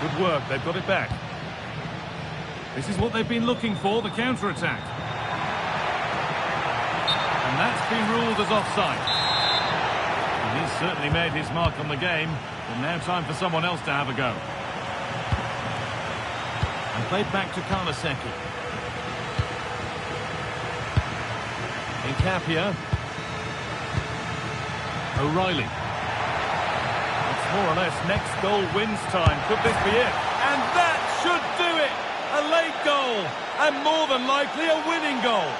Good work, they've got it back. This is what they've been looking for, the counter-attack. And that's been ruled as offside. And he's certainly made his mark on the game, but now time for someone else to have a go. And played back to Karlasecki. Incapia. O'Reilly. More or less, next goal wins time. Could this be it? And that should do it! A late goal, and more than likely a winning goal.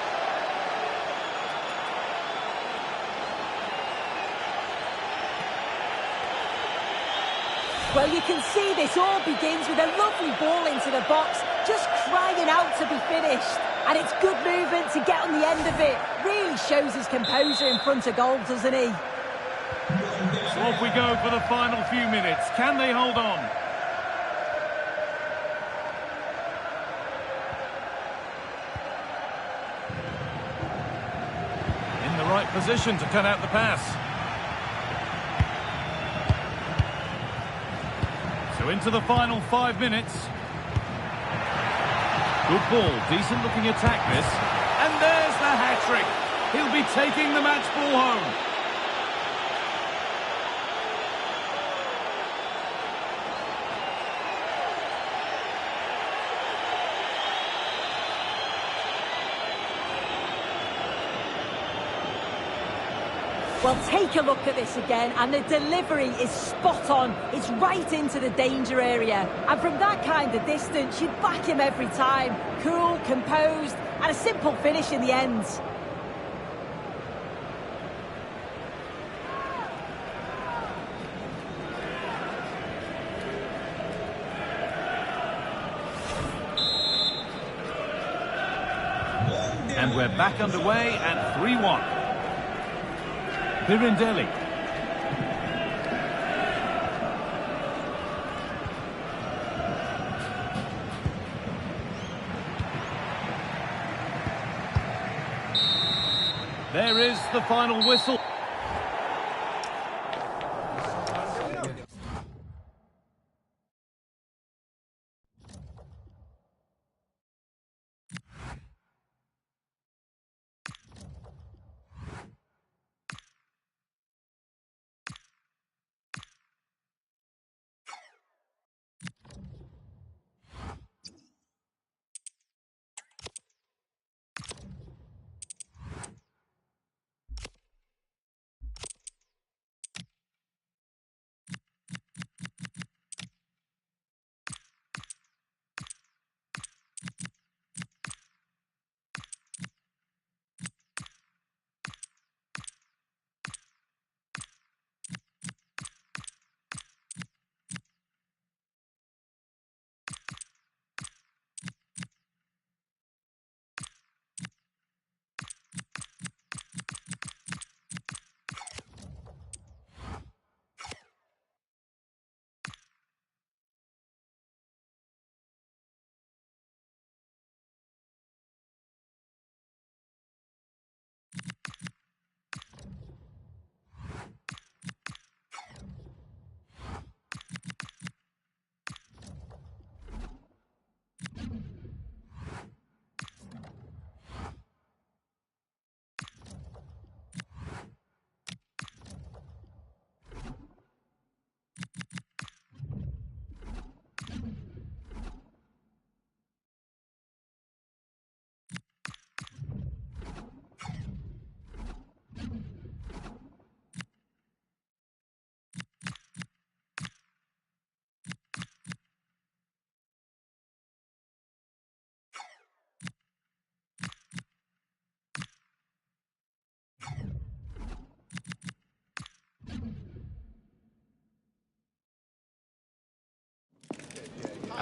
Well, you can see this all begins with a lovely ball into the box, just crying out to be finished. And it's good movement to get on the end of it. Really shows his composure in front of goal, doesn't he? So off we go for the final few minutes. Can they hold on? In the right position to cut out the pass. So into the final 5 minutes. Good ball, decent looking attack this. And there's the hat-trick. He'll be taking the match ball home. Well, take a look at this again, and the delivery is spot on. It's right into the danger area. And from that kind of distance, you back him every time. Cool, composed, and a simple finish in the end. And we're back underway at 3-1. Pirandelli. There is the final whistle.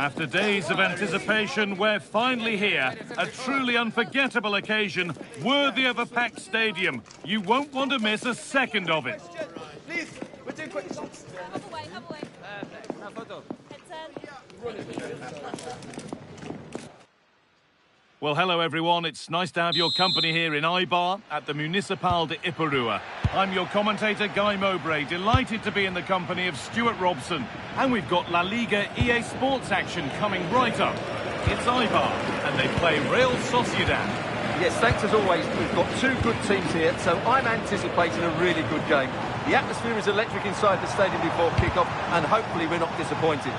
After days of anticipation, we're finally here. A truly unforgettable occasion, worthy of a packed stadium. You won't want to miss a second of it. Please, we're doing quick. Have away, have away. Well, hello everyone. It's nice to have your company here in Eibar at the Municipal de Ipurua. I'm your commentator, Guy Mowbray, delighted to be in the company of Stuart Robson. And we've got Laliga EA Sports action coming right up. It's Eibar, and they play Real Sociedad. Yes, thanks as always. We've got two good teams here, so I'm anticipating a really good game. The atmosphere is electric inside the stadium before kick-off, and hopefully we're not disappointed.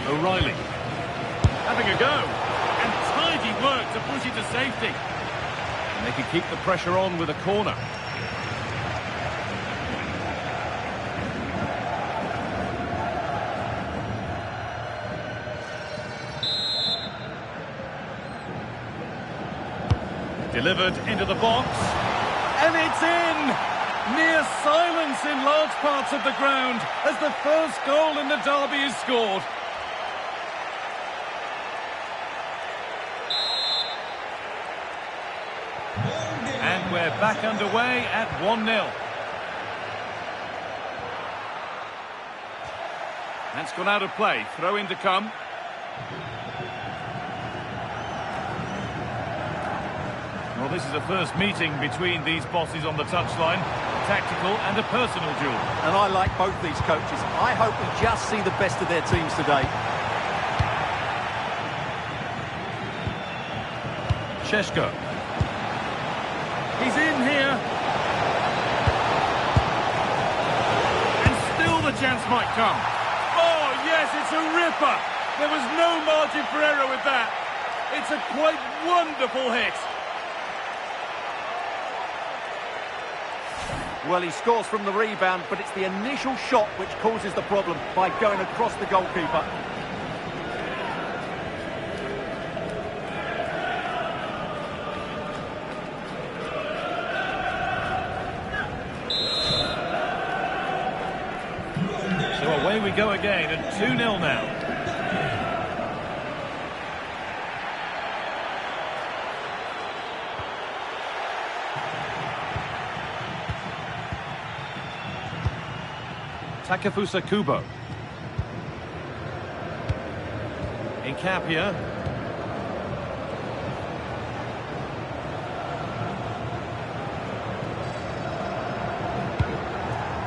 O'Reilly having a go, and tidy work to push it to safety. And they can keep the pressure on with a corner. Delivered into the box, and it's in! Near silence in large parts of the ground as the first goal in the derby is scored. And we're back underway at 1-0. That's gone out of play. Throw in to come. Well, this is a first meeting between these bosses on the touchline. A tactical and a personal duel. And I like both these coaches. I hope we just see the best of their teams today. Šeško. He's in here. And still the chance might come. Oh, yes, it's a ripper. There was no margin for error with that. It's a quite wonderful hit. Well, he scores from the rebound, but it's the initial shot which causes the problem by going across the goalkeeper. So away we go again at 2-0 now. Takefusa Kubo. Incapia.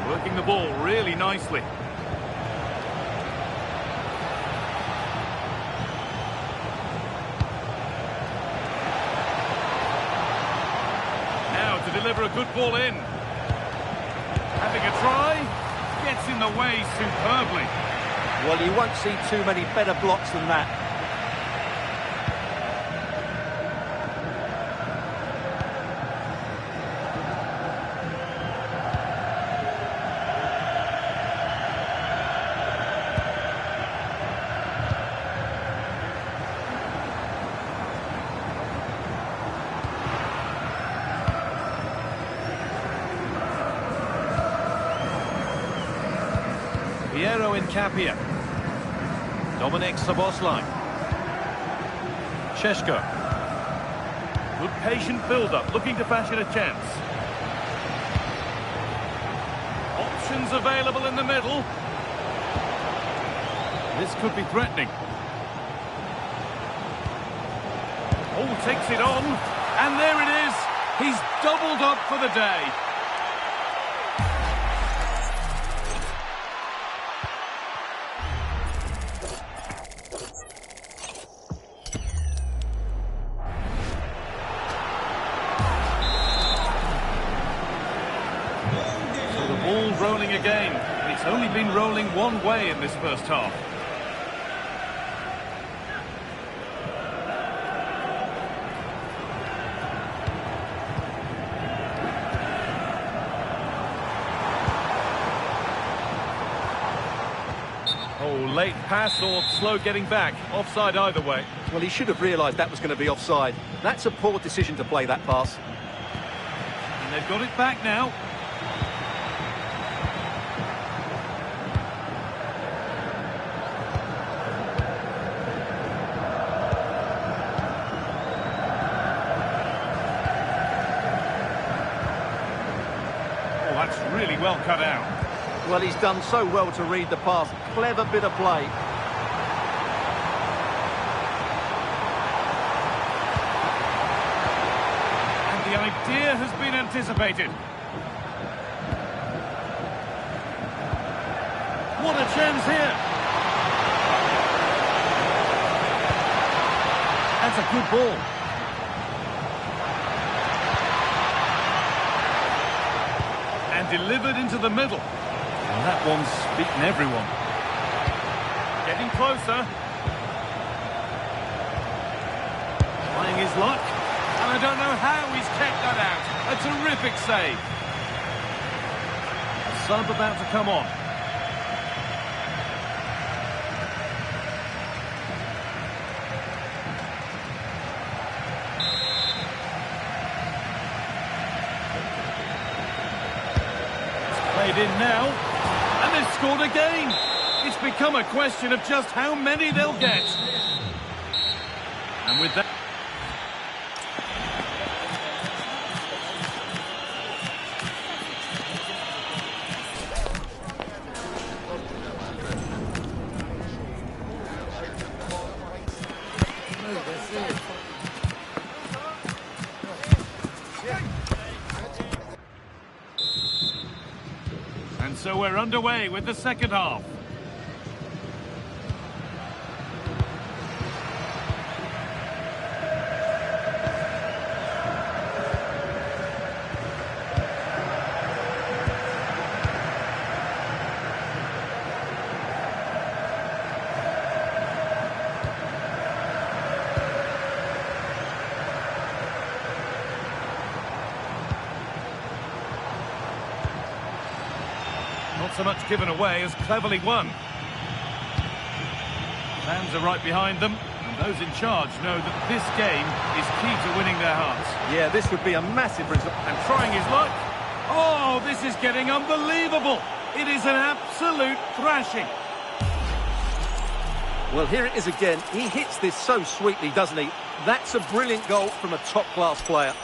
Working the ball really nicely. Now to deliver a good ball in. Having a try. Gets in the way superbly. Well, you won't see too many better blocks than that. Piero Incapia. Dominic Szoboszlai. Šeško. Good patient build-up, looking to fashion a chance. Options available in the middle. This could be threatening. Oh, takes it on. And there it is. He's doubled up for the day. Rolling again. It's only been rolling one way in this first half. Oh, late pass or slow getting back. Offside either way. Well, he should have realised that was going to be offside. That's a poor decision to play that pass. And they've got it back now. Oh, that's really well cut out. Well, he's done so well to read the pass. Clever bit of play. And the idea has been anticipated. What a chance here. That's a good ball. And delivered into the middle. And that one's beaten everyone. Getting closer. Trying his luck. And I don't know how he's kept that out. A terrific save. A sub about to come on. It's played in now. And they've scored again. It's become a question of just how many they'll get. And with that... And so we're underway with the second half. Not so much given away as cleverly won. Fans are right behind them, and those in charge know that this game is key to winning their hearts. Yeah, this would be a massive result. And trying his luck. Oh, this is getting unbelievable. It is an absolute thrashing. Well, here it is again. He hits this so sweetly, doesn't he? That's a brilliant goal from a top-class player.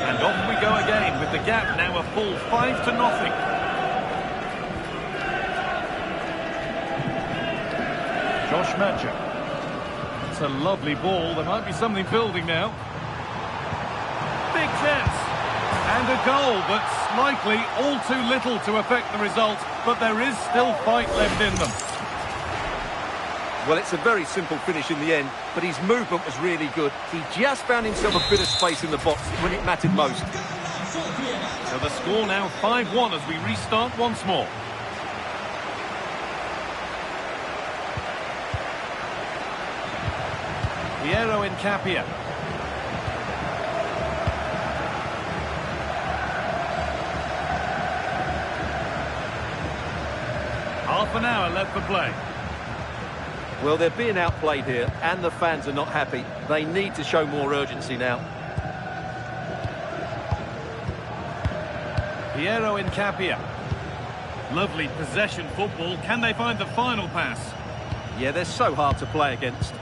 And off we go again with the gap now a full 5-0. Josh Matcher. It's a lovely ball. There might be something building now. Big chance. And a goal, but slightly all too little to affect the result. But there is still fight left in them. Well, it's a very simple finish in the end, but his movement was really good. He just found himself a bit of space in the box when it mattered most. So the score now 5-1 as we restart once more. Piero Incapia. Half an hour left for play. Well, they're being outplayed here, and the fans are not happy. They need to show more urgency now. Piero Incapia. Lovely possession football. Can they find the final pass? Yeah, they're so hard to play against.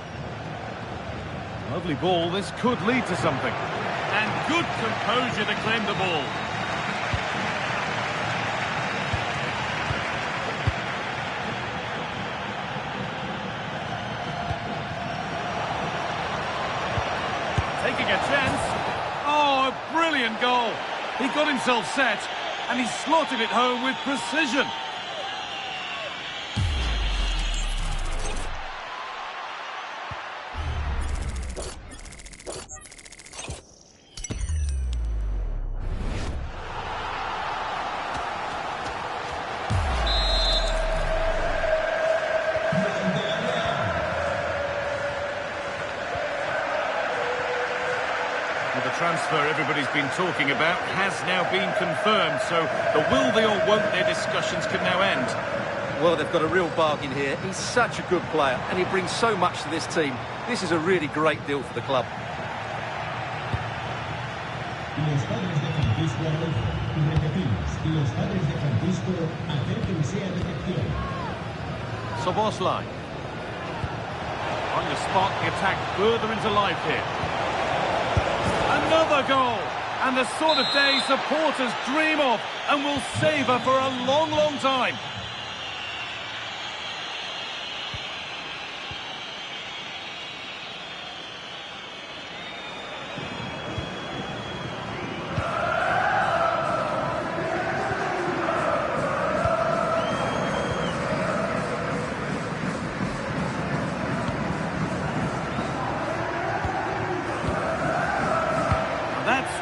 Lovely ball. This could lead to something. And good composure to claim the ball. Taking a chance. Oh, a brilliant goal. He got himself set, and he slotted it home with precision. transfer everybody's been talking about has now been confirmed, so the will they or won't they discussions can now end. Well, they've got a real bargain here. He's such a good player, and he brings so much to this team. This is a really great deal for the club. Los padres de Francisco Araujo. Repetimos, los padres de Francisco acérquense a recepción. Soboslai. Trying to spark the attack further into life here. Another goal! And the sort of day supporters dream of and will savour for a long, long time.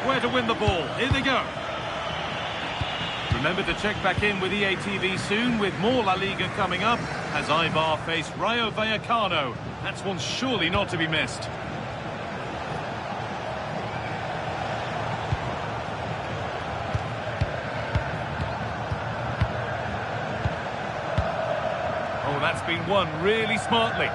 Where to win the ball. Here they go. Remember to check back in with EATV soon with more La Liga coming up as Ibar face Rayo Vallecano. That's one surely not to be missed. Oh, that's been won really smartly.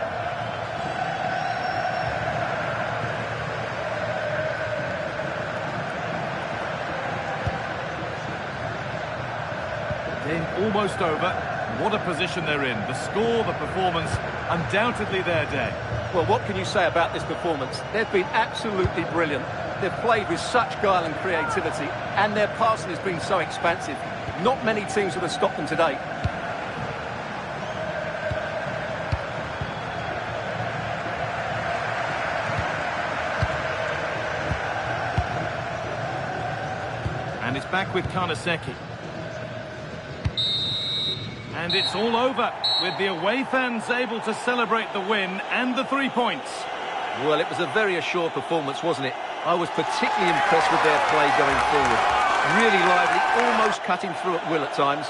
Almost over. What a position they're in. The score, the performance, undoubtedly their day. Well, what can you say about this performance? They've been absolutely brilliant. They've played with such guile and creativity, and their passing has been so expansive. Not many teams would have stopped them today. And it's back with Karnaseki. And it's all over, with the away fans able to celebrate the win and the 3 points. Well, it was a very assured performance, wasn't it? I was particularly impressed with their play going forward. Really lively, almost cutting through at will at times.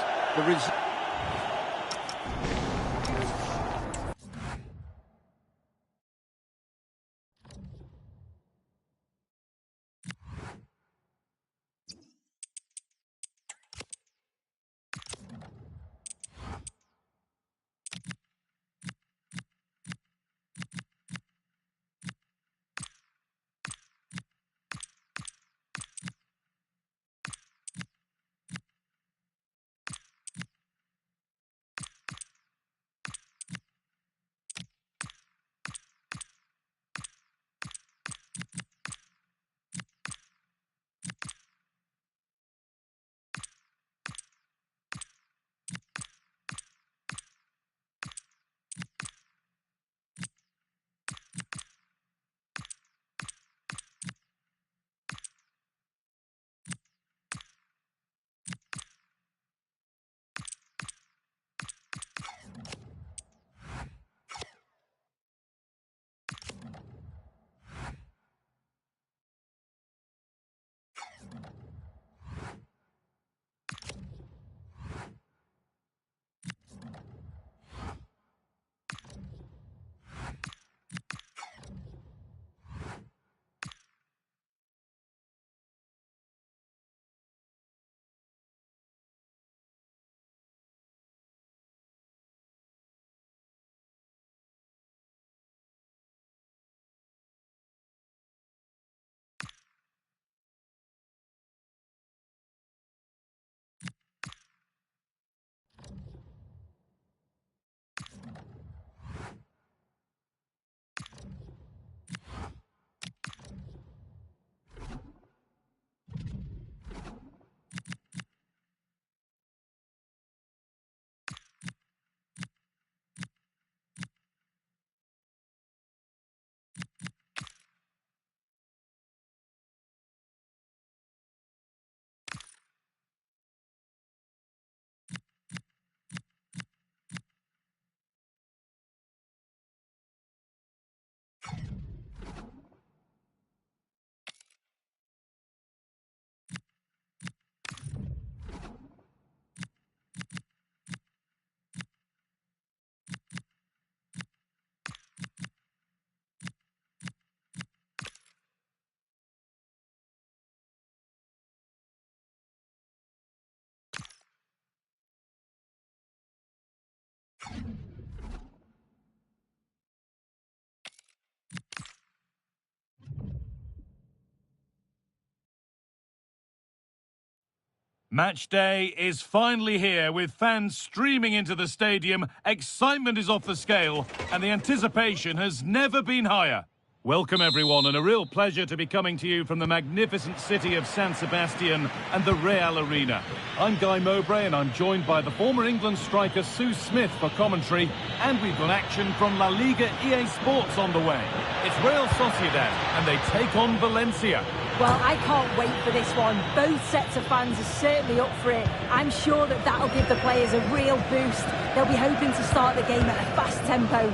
Match day is finally here, with fans streaming into the stadium. Excitement is off the scale, and the anticipation has never been higher. Welcome everyone, and a real pleasure to be coming to you from the magnificent city of San Sebastian and the Real Arena. I'm Guy Mowbray, and I'm joined by the former England striker Sue Smith for commentary, and we've got action from Laliga EA Sports on the way. It's Real Sociedad, and they take on Valencia. Well, I can't wait for this one. Both sets of fans are certainly up for it. I'm sure that that'll give the players a real boost. They'll be hoping to start the game at a fast tempo.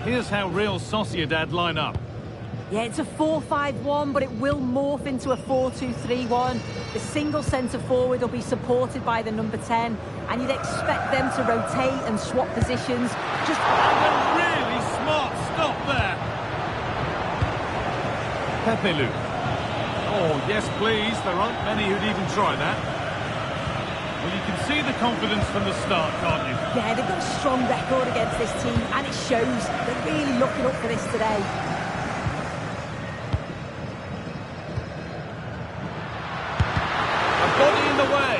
Here's how Real Sociedad line up. Yeah, it's a 4-5-1, but it will morph into a 4-2-3-1. The single centre-forward will be supported by the number 10, and you'd expect them to rotate and swap positions. And a really smart stop there. EP2. Oh, yes, please. There aren't many who'd even try that. Well, you can see the confidence from the start, can't you? Yeah, they've got a strong record against this team, and it shows. They're really looking up for this today. A body in the way.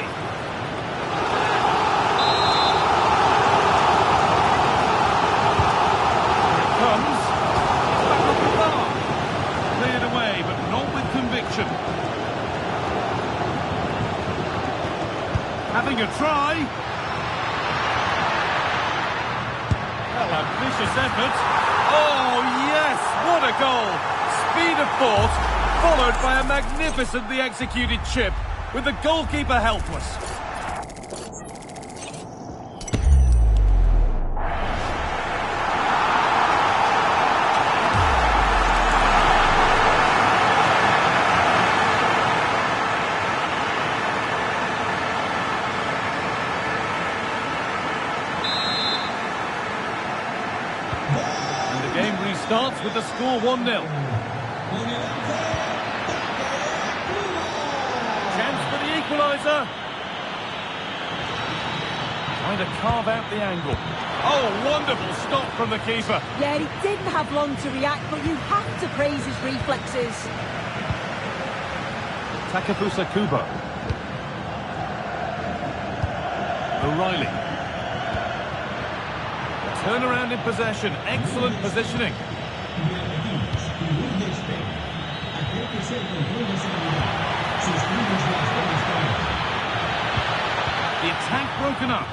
Here it comes. It's back off the bar. Cleared away, but not with conviction. Having a try. Well, a vicious effort. Oh, yes! What a goal! Speed of thought, followed by a magnificently executed chip, with the goalkeeper helpless. Game restarts with the score 1-0. Chance for the equaliser. Trying to carve out the angle. Oh, wonderful stop from the keeper. Yeah, he didn't have long to react, but you have to praise his reflexes. Takefusa Kubo. O'Reilly. Turnaround in possession, excellent positioning. The attack broken up.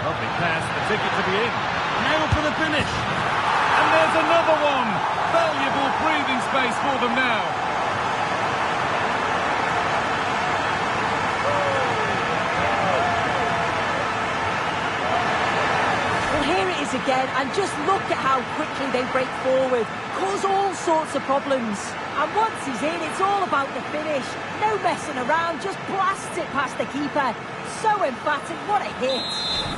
Lovely pass, the ticket to be in. Now for the finish. And there's another one. Valuable breathing space for them now. Again, and just look at how quickly they break forward, cause all sorts of problems. And once he's in, it's all about the finish. No messing around, just blast it past the keeper. So emphatic, what a hit.